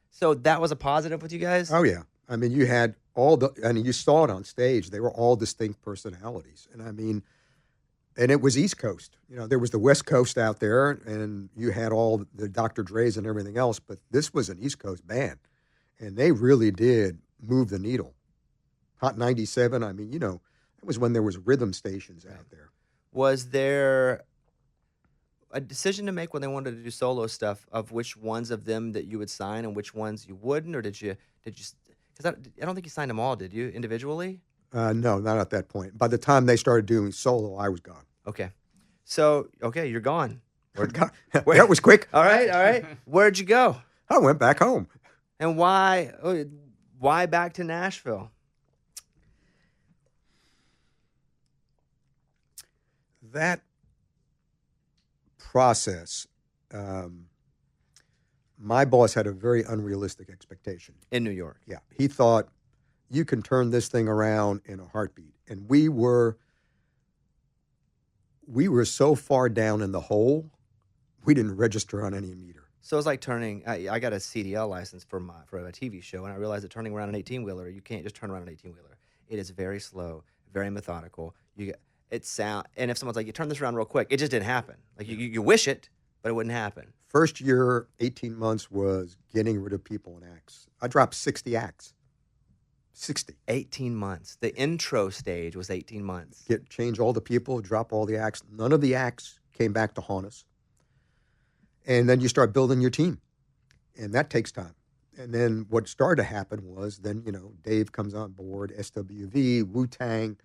So that was a positive with you guys? Oh, yeah. I mean, you had you saw it on stage. They were all distinct personalities. And it was East Coast. There was the West Coast out there, and you had all the Dr. Dre's and everything else, but this was an East Coast band, and they really did move the needle. Hot 97, that was when there was rhythm stations out there. Was there a decision to make when they wanted to do solo stuff of which ones of them that you would sign and which ones you wouldn't, or did you? Because I don't think you signed them all, did you, individually? No, not at that point. By the time they started doing solo, I was gone. Okay. So, you're gone. That was quick. All right. Where'd you go? I went back home. And why back to Nashville? That process, my boss had a very unrealistic expectation. In New York. Yeah. He thought, you can turn this thing around in a heartbeat. And we were so far down in the hole, we didn't register on any meter. So it's like turning. I got a CDL license for a TV show, and I realized that turning around an 18-wheeler, you can't just turn around an 18-wheeler. It is very slow, very methodical. And if someone's like, you turn this around real quick, it just didn't happen. Like you wish it, but it wouldn't happen. First year, 18 months was getting rid of people and acts. I dropped 60 acts. 60. 18 months. The intro stage was 18 months. Change all the people, drop all the acts. None of the acts came back to haunt us. And then you start building your team. And that takes time. And then what started to happen was then, Dave comes on board, SWV, Wu-Tang.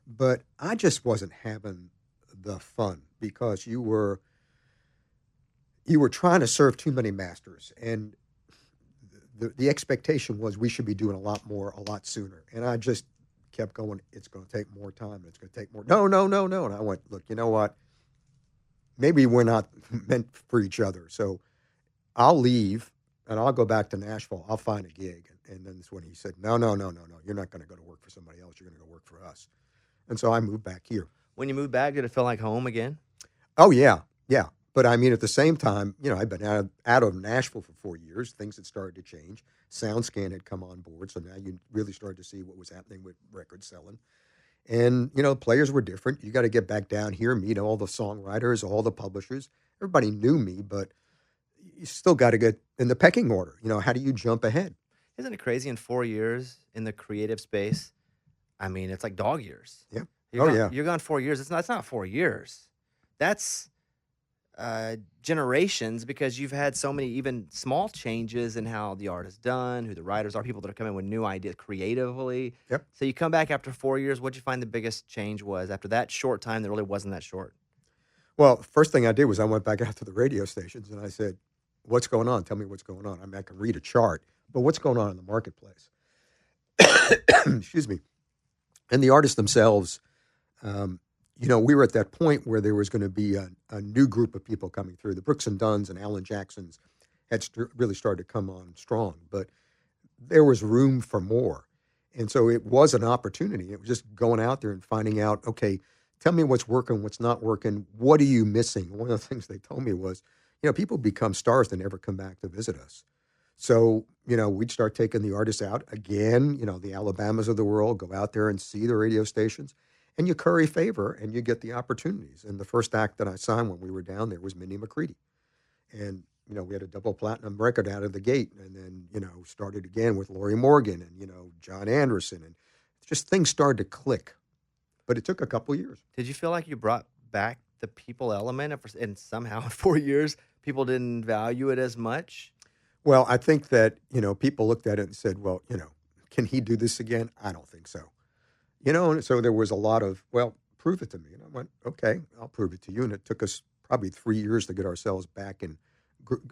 But I just wasn't having the fun because you were trying to serve too many masters. And the expectation was we should be doing a lot more, a lot sooner. And I just kept going, it's going to take more time. It's going to take more. No. And I went, look, you know what? Maybe we're not meant for each other. So I'll leave and I'll go back to Nashville. I'll find a gig. And then that's when he said, no. You're not going to go to work for somebody else. You're going to go work for us. And so I moved back here. When you moved back, did it feel like home again? Oh, yeah. But at the same time, I'd been out of Nashville for 4 years. Things had started to change. SoundScan had come on board. So now you really started to see what was happening with record selling. And, players were different. You got to get back down here, meet all the songwriters, all the publishers. Everybody knew me, but you still got to get in the pecking order. How do you jump ahead? Isn't it crazy in 4 years in the creative space? It's like dog years. Yeah. You're gone 4 years. It's not 4 years. That's generations, because you've had so many even small changes in how the art is done, who the writers are, people that are coming with new ideas creatively. Yep. So you come back after 4 years. What'd you find the biggest change was after that short time that really wasn't that short? Well, first thing I did was I went back out to the radio stations and I said, what's going on? Tell me what's going on. I can read a chart, but what's going on in the marketplace? Excuse me. And the artists themselves, we were at that point where there was going to be a new group of people coming through. The Brooks and Dunns and Alan Jacksons had really started to come on strong, but there was room for more. And so it was an opportunity. It was just going out there and finding out, okay, Tell me what's working, what's not working. What are you missing? One of the things they told me was, people become stars that never come back to visit us. So, we'd start taking the artists out again, the Alabamas of the world, go out there and see the radio stations, and you curry favor and you get the opportunities. And the first act that I signed when we were down there was Minnie McCready. And, we had a double platinum record out of the gate, and then, started again with Lori Morgan and, John Anderson. And just things started to click. But it took a couple years. Did you feel like you brought back the people element, and somehow in 4 years people didn't value it as much? Well, I think that, people looked at it and said, well, can he do this again? I don't think so. And so there was a lot of, well, prove it to me. And I went, okay, I'll prove it to you. And it took us probably 3 years to get ourselves back in,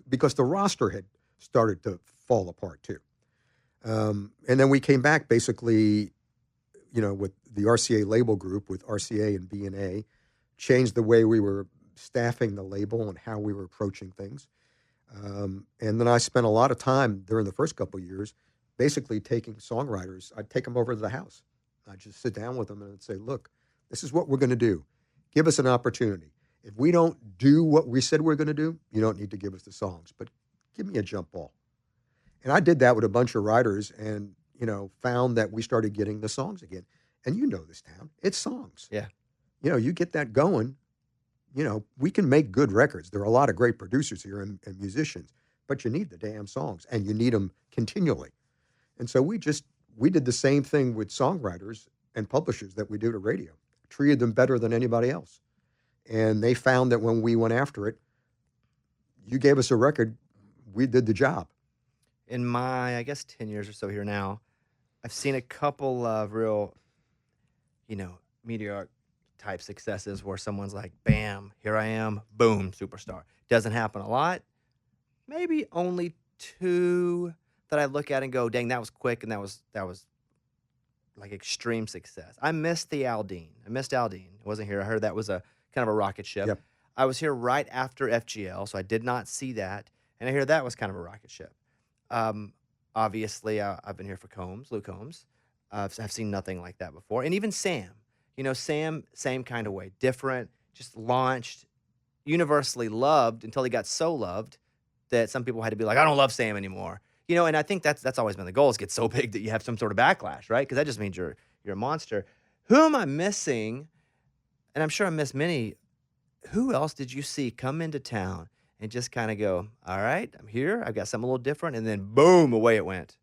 because the roster had started to fall apart too. And then we came back basically, with the RCA label group, with RCA and B&A, changed the way we were staffing the label and how we were approaching things. And then I spent a lot of time during the first couple of years basically taking songwriters. I'd take them over to the house. I'd just sit down with them and I'd say, look, this is what we're going to do. Give us an opportunity. If we don't do what we said we're going to do, you don't need to give us the songs, but give me a jump ball. And I did that with a bunch of writers and, found that we started getting the songs again. And this town, it's songs. Yeah. You get that going, we can make good records. There are a lot of great producers here and musicians, but you need the damn songs and you need them continually. And so we did the same thing with songwriters and publishers that we do to radio, treated them better than anybody else. And they found that when we went after it, you gave us a record, we did the job. In my, 10 years or so here now, I've seen a couple of real, meteoric type successes where someone's like, bam, here I am, boom, superstar. Doesn't happen a lot. Maybe only two that I look at and go, dang, that was quick, and that was like extreme success. I missed Aldine. I wasn't here. I heard that was a kind of a rocket ship. Yep. I was here right after FGL, so I did not see that, and I hear that was kind of a rocket ship. Obviously, I've been here for Luke Combs. I've seen nothing like that before. And even Sam. Sam, same kind of way. Different, just launched, universally loved until he got so loved that some people had to be like, I don't love Sam anymore. And I think that's always been the goal, is get so big that you have some sort of backlash, right? Because that just means you're a monster. Who am I missing? And I'm sure I missed many. Who else did you see come into town and just kind of go, all right, I'm here, I've got something a little different, and then boom, away it went?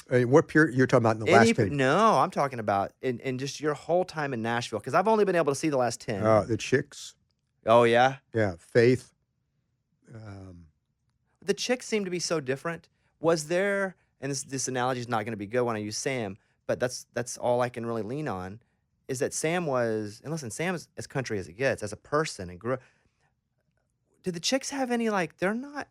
What period you're talking about in the last 10? No, I'm talking about in just your whole time in Nashville, because I've only been able to see the last 10. The Chicks. Oh, yeah? Yeah, Faith. The Chicks seem to be so different. Was there, and this analogy is not going to be good when I use Sam, but that's all I can really lean on, is that Sam was, and listen, Sam is as country as it gets, as a person, and grew up. Did the Chicks have any, they're not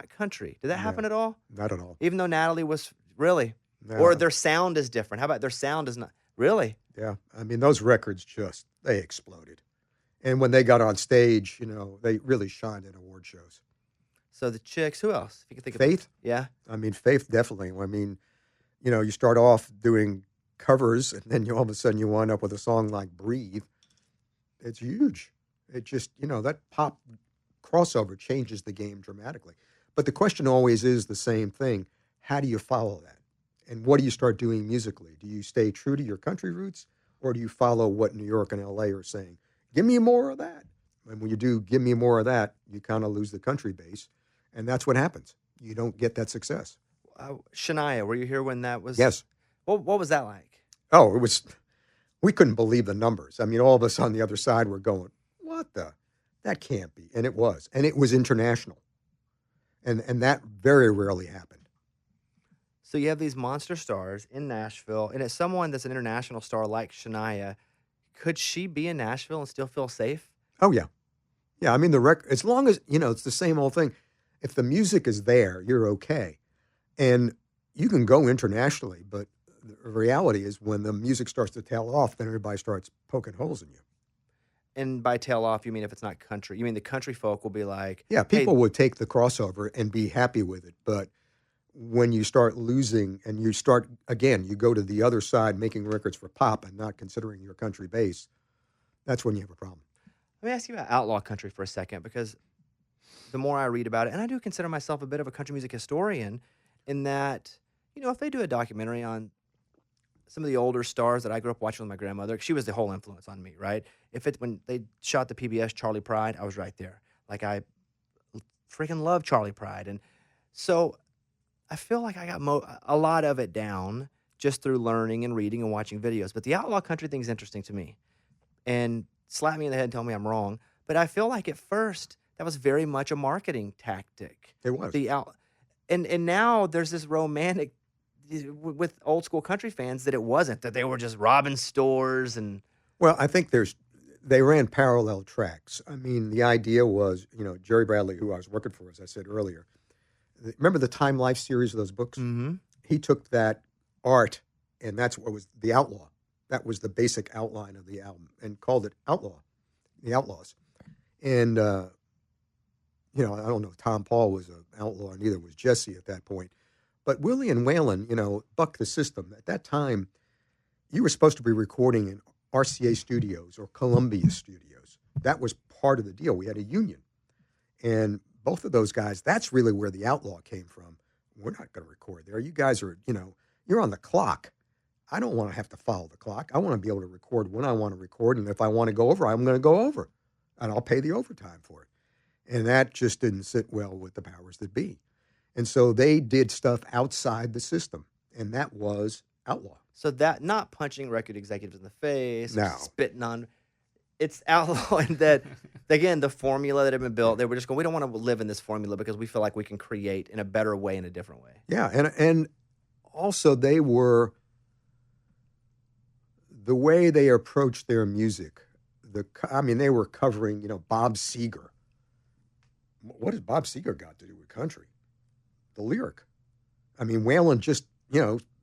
country. Did that happen at all? Not at all. Even though Natalie was, really? No. Or their sound is different. How about their sound is not, really? Yeah. I mean, those records they exploded. And when they got on stage, they really shined at award shows. So the Chicks, who else? If you can think of Faith? Yeah. I mean, Faith, definitely. I mean, you start off doing covers, and then all of a sudden you wind up with a song like Breathe. It's huge. It just, that pop crossover changes the game dramatically. But the question always is the same thing. How do you follow that? And what do you start doing musically? Do you stay true to your country roots, or do you follow what New York and LA are saying? Give me more of that. And when you do give me more of that, you kind of lose the country base. And that's what happens. You don't get that success. Shania, were you here when that was? Yes. What was that like? Oh, we couldn't believe the numbers. I mean, all of us on the other side were going, that can't be. And it was. And it was international. And that very rarely happened. So you have these monster stars in Nashville, and as someone that's an international star like Shania, could she be in Nashville and still feel safe? Oh, yeah. Yeah, I mean, the record, as long as, it's the same old thing. If the music is there, you're okay. And you can go internationally, but the reality is when the music starts to tail off, then everybody starts poking holes in you. And by tail off, you mean if it's not country? You mean the country folk will be like... Yeah, people would take the crossover and be happy with it. But when you start losing and you start, again, you go to the other side making records for pop and not considering your country base, that's when you have a problem. Let me ask you about outlaw country for a second, because the more I read about it, and I do consider myself a bit of a country music historian, in that, if they do a documentary on some of the older stars that I grew up watching with my grandmother, she was the whole influence on me, right? When they shot the PBS Charlie Pride, I was right there. Like, I freaking love Charlie Pride. And so I feel like I got a lot of it down just through learning and reading and watching videos. But the outlaw country thing is interesting to me. And slap me in the head and tell me I'm wrong. But I feel like at first that was very much a marketing tactic. It was. And now there's this romantic with old school country fans that it wasn't, that they were just robbing stores and. Well, I think they ran parallel tracks. I mean, the idea was, Jerry Bradley, who I was working for, as I said earlier, remember the Time Life series of those books? Mm-hmm. He took that art, and that's what was the Outlaw. That was the basic outline of the album, and called it Outlaw, the Outlaws. And, I don't know, Tom Paul was an outlaw, and neither was Jesse at that point. But Willie and Waylon, bucked the system. At that time, you were supposed to be recording in RCA studios or Columbia studios. That was part of the deal. We had a union. And both of those guys, that's really where the outlaw came from. We're not going to record there. You guys are, you're on the clock. I don't want to have to follow the clock. I want to be able to record when I want to record. And if I want to go over, I'm going to go over. And I'll pay the overtime for it. And that just didn't sit well with the powers that be. And so they did stuff outside the system. And that was outlaw. So that, not punching record executives in the face, No. spitting on, it's outlaw. And that, again, the formula that had been built, they were just going, we don't want to live in this formula because we feel like we can create in a better way, in a different way. Yeah, and also they were, the way they approached their music, they were covering, Bob Seger. What has Bob Seger got to do with country? The lyric. I mean, Waylon just,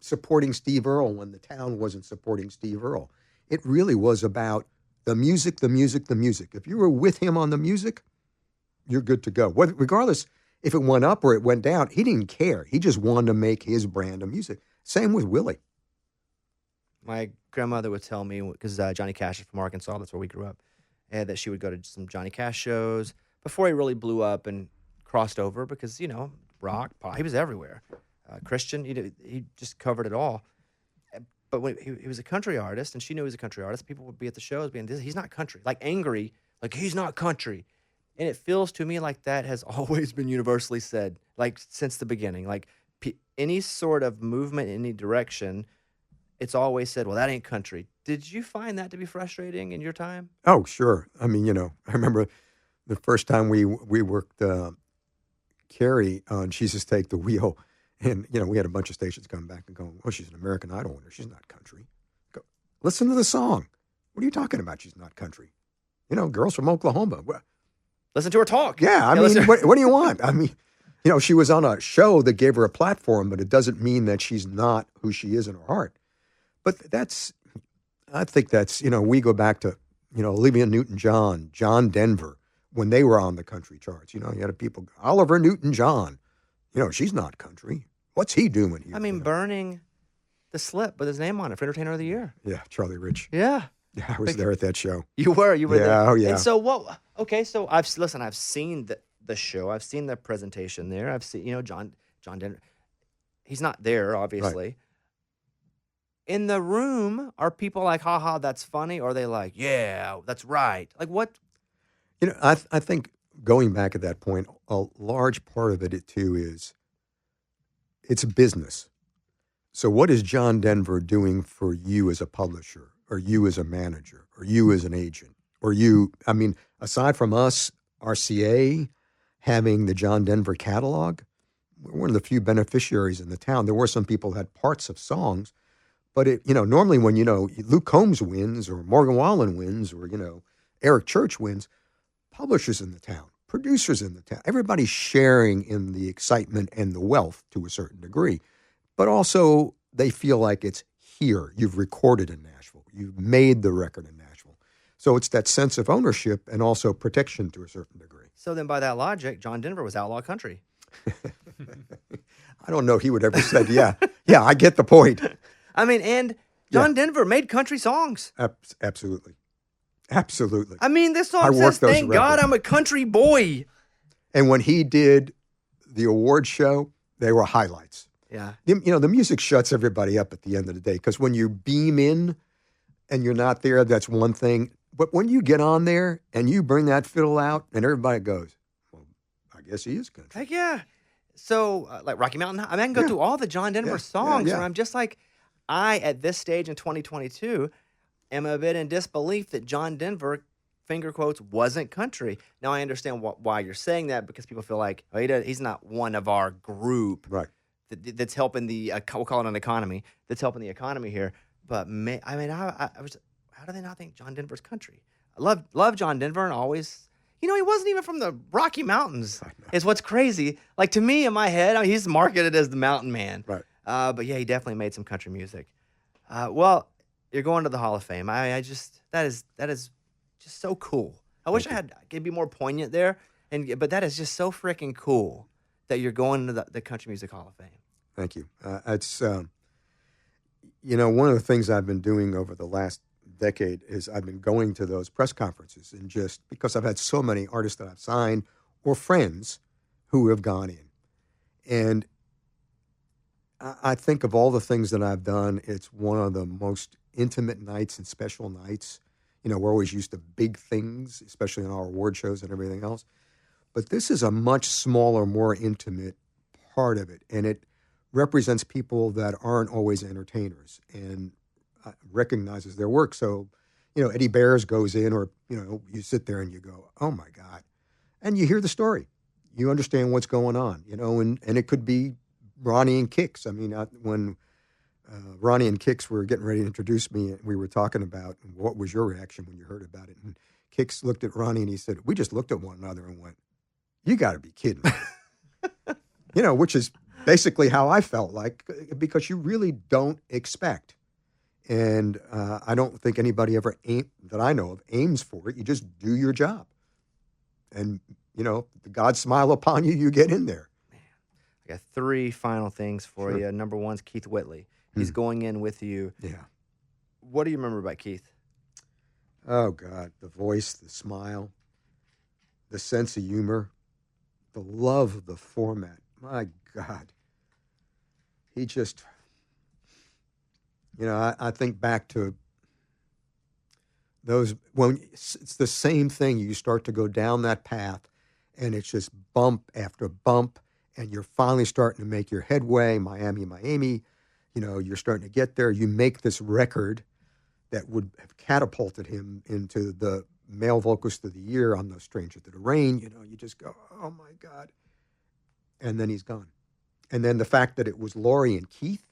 supporting Steve Earle when the town wasn't supporting Steve Earle. It really was about the music, the music, the music. If you were with him on the music, you're good to go. Regardless if it went up or it went down, he didn't care. He just wanted to make his brand of music. Same with Willie. My grandmother would tell me, because Johnny Cash is from Arkansas, that's where we grew up, and that she would go to some Johnny Cash shows before he really blew up and crossed over, because, rock, pop, he was everywhere. Christian, he just covered it all. But when he was a country artist, and she knew he was a country artist, people would be at the shows being, he's not country, like angry, like he's not country. And it feels to me like that has always been universally said, like since the beginning. Like any sort of movement in any direction, it's always said, well, that ain't country. Did you find that to be frustrating in your time? Oh, sure. I mean, I remember the first time we worked Carrie on Jesus Take the Wheel. And, we had a bunch of stations coming back and going, well, she's an American Idol winner. She's not country. Go, listen to the song. What are you talking about? She's not country. Girls from Oklahoma. Listen to her talk. Yeah, I mean, what do you want? I mean, she was on a show that gave her a platform, but it doesn't mean that she's not who she is in her heart. But I think that's, we go back to, Olivia Newton-John, John Denver, when they were on the country charts. You had people, Oliver Newton-John. She's not country. What's he doing here? I mean, burning the slip with his name on it for Entertainer of the Year. Yeah, Charlie Rich. Yeah. Yeah, I was there at that show. You were yeah, there. Oh, yeah. And so what? Okay, so I've seen the show. I've seen the presentation there. I've seen, John Denver. He's not there, obviously. Right. In the room, are people like, haha, that's funny? Or are they like, yeah, that's right? Like what? I think going back at that point, a large part of it too is it's a business. So what is John Denver doing for you as a publisher, or you as a manager, or you as an agent, or aside from us, RCA, having the John Denver catalog, we're one of the few beneficiaries in the town. There were some people who had parts of songs, but normally when, Luke Combs wins, or Morgan Wallen wins, or, Eric Church wins, publishers in the town, producers in the town, everybody's sharing in the excitement and the wealth to a certain degree. But also they feel like it's here. You've recorded in Nashville. You've made the record in Nashville. So it's that sense of ownership and also protection to a certain degree. So then by that logic, John Denver was outlaw country. I don't know he would ever said, yeah, yeah, I get the point. I mean, and Yeah, John Denver made country songs. absolutely. Absolutely. I mean, this I song says, worked those "Thank God records. I'm a country boy." And when he did the award show, they were highlights. Yeah. The music shuts everybody up at the end of the day because when you beam in and you're not there, that's one thing. But when you get on there and you bring that fiddle out and everybody goes, well, I guess he is country. Heck yeah. So, like Rocky Mountain High, I mean, I can go Yeah, through all the John Denver yeah, songs where yeah. I'm just like, at this stage in 2022, am a bit in disbelief that John Denver, finger quotes, wasn't country. Now, I understand why you're saying that because people feel like, oh, he's not one of our group Right. that's helping we'll call it an economy, that's helping the economy here. But, I mean, I was, how do they not think John Denver's country? I love John Denver and always. He wasn't even from the Rocky Mountains. I know. Is what's crazy. Like to me, in my head, I mean, he's marketed as the mountain man. Right. But yeah, he definitely made some country music. Well, you're going to the Hall of Fame. I just that is just so cool. I wish Thank you. I could be more poignant there, but that is just so freaking cool that you're going to the Country Music Hall of Fame. Thank you. It's one of the things I've been doing over the last decade is I've been going to those press conferences and just because I've had so many artists that I've signed or friends who have gone in. And I think of all the things that I've done, it's one of the most intimate nights and special nights. We're always used to big things, especially in our award shows and everything else. But this is a much smaller, more intimate part of it. And it represents people that aren't always entertainers and recognizes their work. So, Eddie Bears goes in or, you sit there and you go, oh my God. And you hear the story. You understand what's going on, and it could be Ronnie and Kix. I mean, when Ronnie and Kix were getting ready to introduce me, and we were talking about what was your reaction when you heard about it. And Kix looked at Ronnie and he said, we just looked at one another and went, you got to be kidding me. Which is basically how I felt like, because you really don't expect. And I don't think anybody ever that I know of aims for it. You just do your job. And, the God smile upon you, you get in there. I got 3 final things for Sure. you. Number 1's Keith Whitley. He's going in with you. Yeah. What do you remember about Keith? Oh, God. The voice, the smile, the sense of humor, the love of the format. My God. He just, I think back to those, when it's the same thing. You start to go down that path and it's just bump after bump and you're finally starting to make your headway. Miami, you're starting to get there. You make this record that would have catapulted him into the male vocalist of the year. I'm No Stranger to the Rain. You just go, oh my God. And then he's gone. And then the fact that it was Laurie and Keith,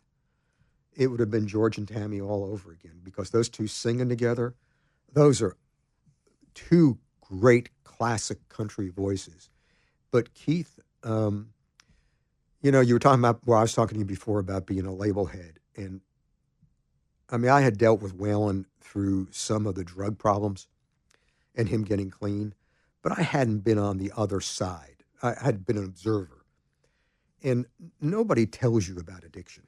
it would have been George and Tammy all over again, because those two singing together, those are 2 great classic country voices. But Keith, you were talking about, I was talking to you before about being a label head. And I mean, I had dealt with Waylon through some of the drug problems and him getting clean, but I hadn't been on the other side. I had been an observer. And nobody tells you about addiction.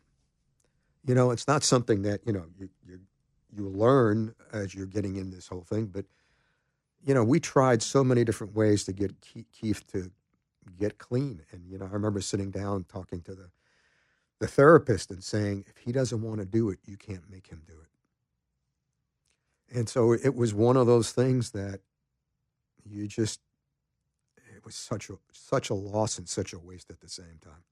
It's not something that, you learn as you're getting in this whole thing. But, we tried so many different ways to get Keith to get clean. And, I remember sitting down talking to the therapist and saying, if he doesn't want to do it, you can't make him do it. And so it was one of those things that it was such a loss and such a waste at the same time.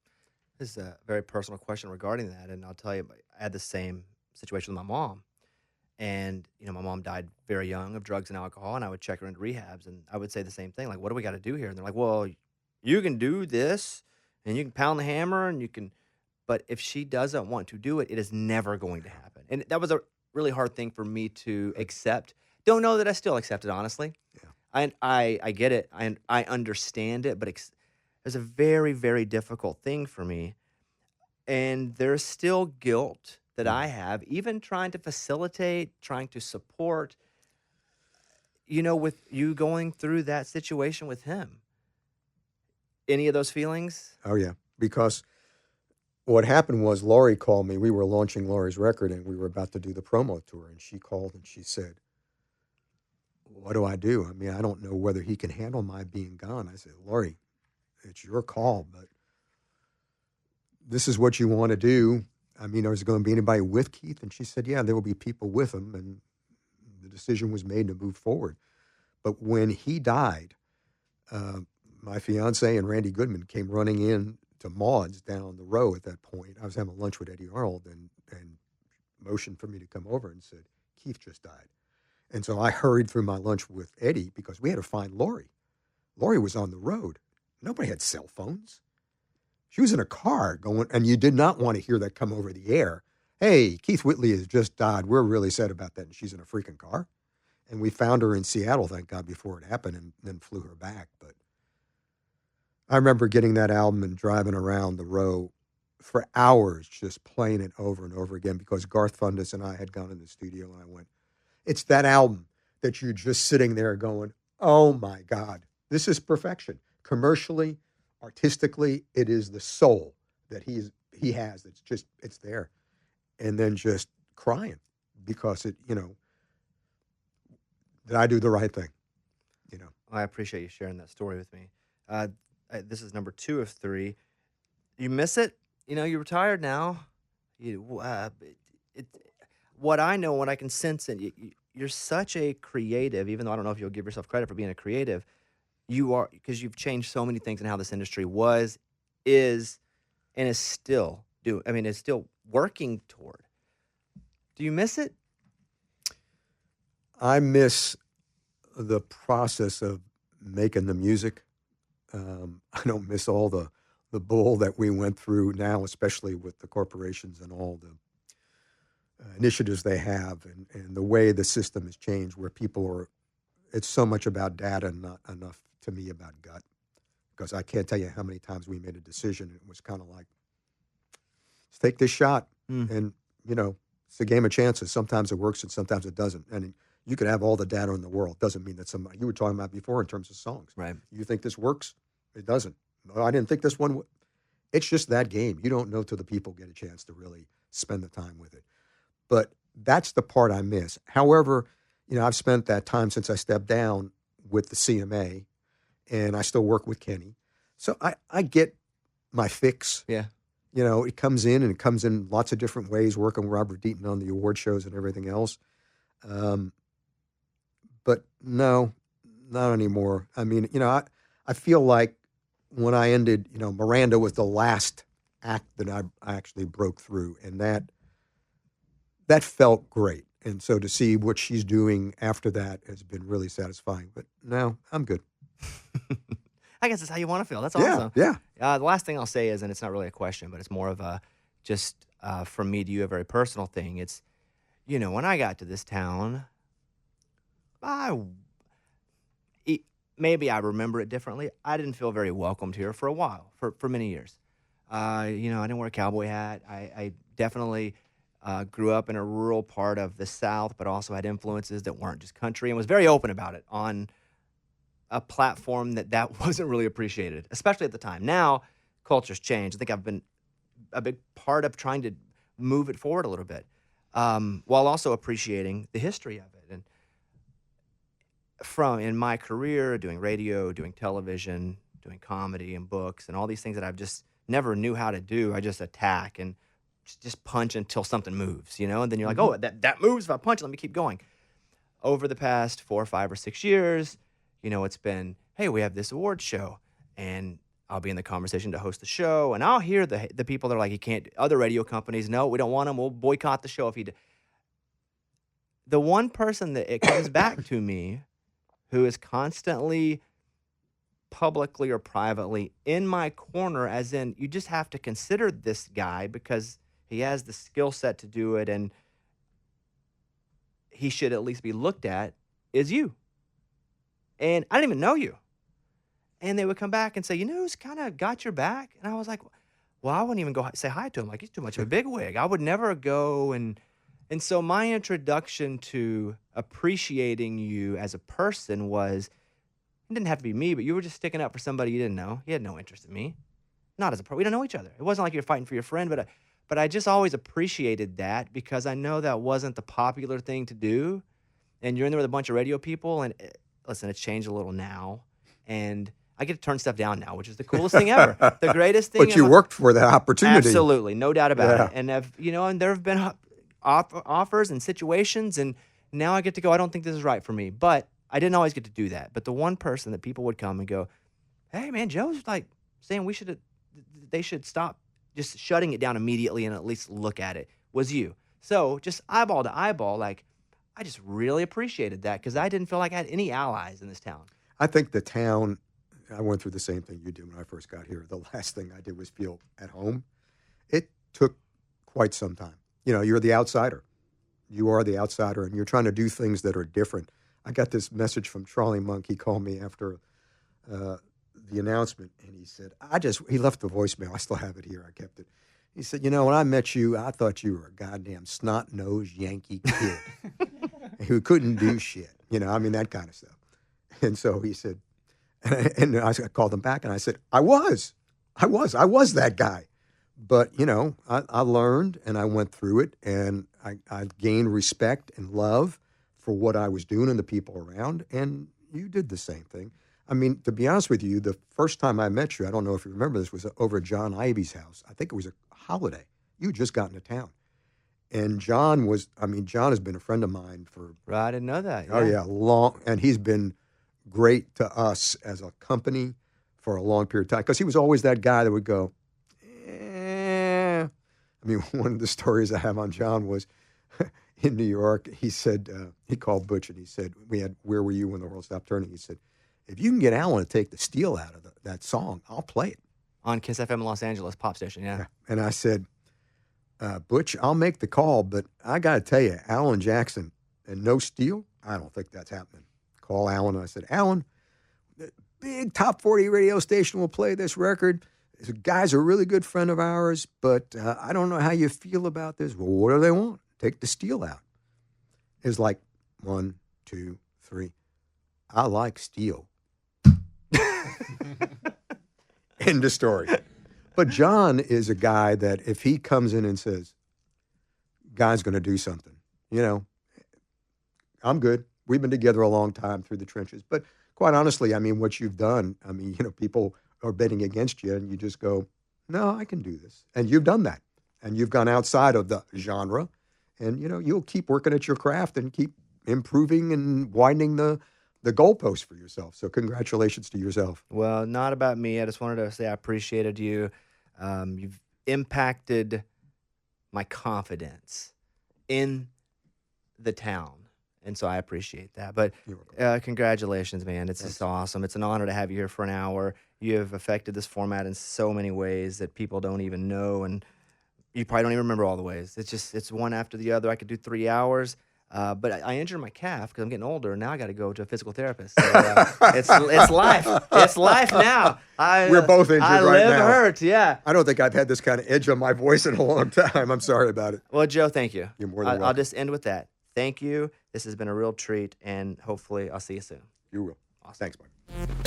This is a very personal question regarding that, and I'll tell you, I had the same situation with my mom. And, my mom died very young of drugs and alcohol, and I would check her into rehabs, and I would say the same thing, like, what do we got to do here? And they're like, well, you can do this, and you can pound the hammer, and you can, but if she doesn't want to do it, it is never going to happen. And that was a really hard thing for me to accept. Don't know that I still accept it, honestly. Yeah. I get it. I understand it, but it's a very, very difficult thing for me. And there's still guilt that I have, even trying to facilitate, trying to support, with you going through that situation with him. any of those feelings? Oh, yeah. Because what happened was Laurie called me. We were launching Laurie's record, and we were about to do the promo tour. And she called and she said, what do I do? I mean, I don't know whether he can handle my being gone. I said, Laurie, it's your call, but this is what you want to do. I mean, is there going to be anybody with Keith? And she said, yeah, there will be people with him. And the decision was made to move forward. But when he died, my fiance and Randy Goodman came running in to Maud's down the row at that point. I was having lunch with Eddie Arnold and motioned for me to come over and said, Keith just died. And so I hurried through my lunch with Eddie because we had to find Laurie. Laurie was on the road. Nobody had cell phones. She was in a car going, and you did not want to hear that come over the air. Hey, Keith Whitley has just died. We're really sad about that. And she's in a freaking car. And we found her in Seattle, thank God, before it happened, and then flew her back. But I remember getting that album and driving around the row for hours, just playing it over and over again because Garth Fundus and I had gone in the studio, and I went, it's that album that you're just sitting there going, oh my God, this is perfection. Commercially, artistically, it is the soul that he has. It's there. And then just crying because did I do the right thing? I appreciate you sharing that story with me. This is number 2 of 3. You miss it? You're retired now. What I know, what I can sense, and you're such a creative, even though I don't know if you'll give yourself credit for being a creative, you are, because you've changed so many things in how this industry was, is, and is still is still working toward. Do you miss it? I miss the process of making the music. I don't miss all the bull that we went through now, especially with the corporations and all the initiatives they have and the way the system has changed where it's so much about data and not enough to me about gut. Because I can't tell you how many times we made a decision and it was kind of like, let's take this shot. And, it's a game of chances. Sometimes it works and sometimes it doesn't. And you could have all the data in the world. Doesn't mean that somebody, you were talking about before in terms of songs. Right. You think this works? It doesn't. No, I didn't think this one would. It's just that game. You don't know till the people get a chance to really spend the time with it. But that's the part I miss. However, I've spent that time since I stepped down with the CMA, and I still work with Kenny. So I get my fix. Yeah. It comes in, and it comes in lots of different ways, working with Robert Deaton on the award shows and everything else. But no, not anymore. I mean, I feel like when I ended, Miranda was the last act that I actually broke through, and that felt great. And so to see what she's doing after that has been really satisfying. But no, I'm good. I guess that's how you want to feel. That's Yeah, awesome. yeah. The last thing I'll say is, and it's not really a question, but it's more of a just from me to you, a very personal thing. It's, when I got to this town, maybe I remember it differently. I didn't feel very welcomed here for a while, for many years. I didn't wear a cowboy hat. I definitely grew up in a rural part of the South, but also had influences that weren't just country, and was very open about it on a platform that wasn't really appreciated, especially at the time. Now, culture's changed. I think I've been a big part of trying to move it forward a little bit, while also appreciating the history of it. And in my career, doing radio, doing television, doing comedy and books, and all these things that I've just never knew how to do, I just attack and just punch until something moves, and then you're like, oh, that moves. If I punch, let me keep going. Over the past 4, 5, or 6 years, it's been, hey, we have this award show, and I'll be in the conversation to host the show, and I'll hear the people that are like, he can't, other radio companies, no, we don't want him, we'll boycott the show if he the one person that it comes back to me who is constantly publicly or privately in my corner, as in, you just have to consider this guy because he has the skill set to do it, and he should at least be looked at, is you. And I didn't even know you. And they would come back and say, who's kind of got your back? And I was like, well, I wouldn't even go say hi to him. Like, he's too much of a bigwig. I would never go. And so my introduction to appreciating you as a person was It didn't have to be me, but you were just sticking up for somebody you didn't know. You had no interest in me. Not as a pro. We don't know each other. It wasn't like you were fighting for your friend, but I just always appreciated that because I know that wasn't the popular thing to do. And you're in there with a bunch of radio people, and listen, it's changed a little now, and I get to turn stuff down now, which is the coolest thing ever. The greatest thing. But you worked for that opportunity. Absolutely, no doubt about it. And and there have been offers and situations, and now I get to go. I don't think this is right for me, but I didn't always get to do that. But the one person that people would come and go, "Hey, man, Joe's like saying they should stop just shutting it down immediately and at least look at it," was you. So just eyeball to eyeball, like I just really appreciated that because I didn't feel like I had any allies in this town. I think the town, I went through the same thing you did when I first got here. The last thing I did was feel at home. It took quite some time. You're the outsider. You are the outsider, and you're trying to do things that are different. I got this message from Charlie Monk. He called me after the announcement, and he said, he left the voicemail. I still have it here. I kept it. He said, when I met you, I thought you were a goddamn snot-nosed Yankee kid who couldn't do shit. That kind of stuff. And so he said, and I called him back, and I said, I was that guy. But, I learned, and I went through it, and I gained respect and love for what I was doing and the people around, and you did the same thing. To be honest with you, the first time I met you, I don't know if you remember this, was over at John Ivy's house. I think it was a holiday. You had just gotten to town. And John has been a friend of mine for... Right, I didn't know that. Yeah. Oh, yeah, long. And he's been great to us as a company for a long period of time. Because he was always that guy that would go, one of the stories I have on John was in New York. He said, he called Butch and he said, Where Were You When the World Stopped Turning? He said, if you can get Alan to take the steel out of that song, I'll play it. On Kiss FM in Los Angeles, pop station, yeah. And I said, Butch, I'll make the call, but I got to tell you, Alan Jackson and no steel, I don't think that's happening. Call Alan, and I said, Alan, the big top 40 radio station will play this record. This guy's a really good friend of ours, but I don't know how you feel about this. Well, what do they want? Take the steel out. It's like 1, 2, 3. I like steel. End of story. But John is a guy that if he comes in and says, guy's going to do something, I'm good. We've been together a long time through the trenches. But quite honestly, what you've done, people are betting against you and you just go, no, I can do this. And you've done that. And you've gone outside of the genre and, you'll keep working at your craft and keep improving and widening the goalpost for yourself. So congratulations to yourself. Well, not about me. I just wanted to say I appreciated you. You've impacted my confidence in the town. And so I appreciate that. But congratulations, man. It's just awesome. It's an honor to have you here for an hour. You have affected this format in so many ways that people don't even know. And you probably don't even remember all the ways. It's one after the other. I could do 3 hours. But I injured my calf because I'm getting older, and now I got to go to a physical therapist. So, it's life. It's life now. We're both injured right now. I live hurt, yeah. I don't think I've had this kind of edge on my voice in a long time. I'm sorry about it. Well, Joe, thank you. You're more than welcome. I'll just end with that. Thank you. This has been a real treat, and hopefully I'll see you soon. You will. Awesome. Thanks, Mike.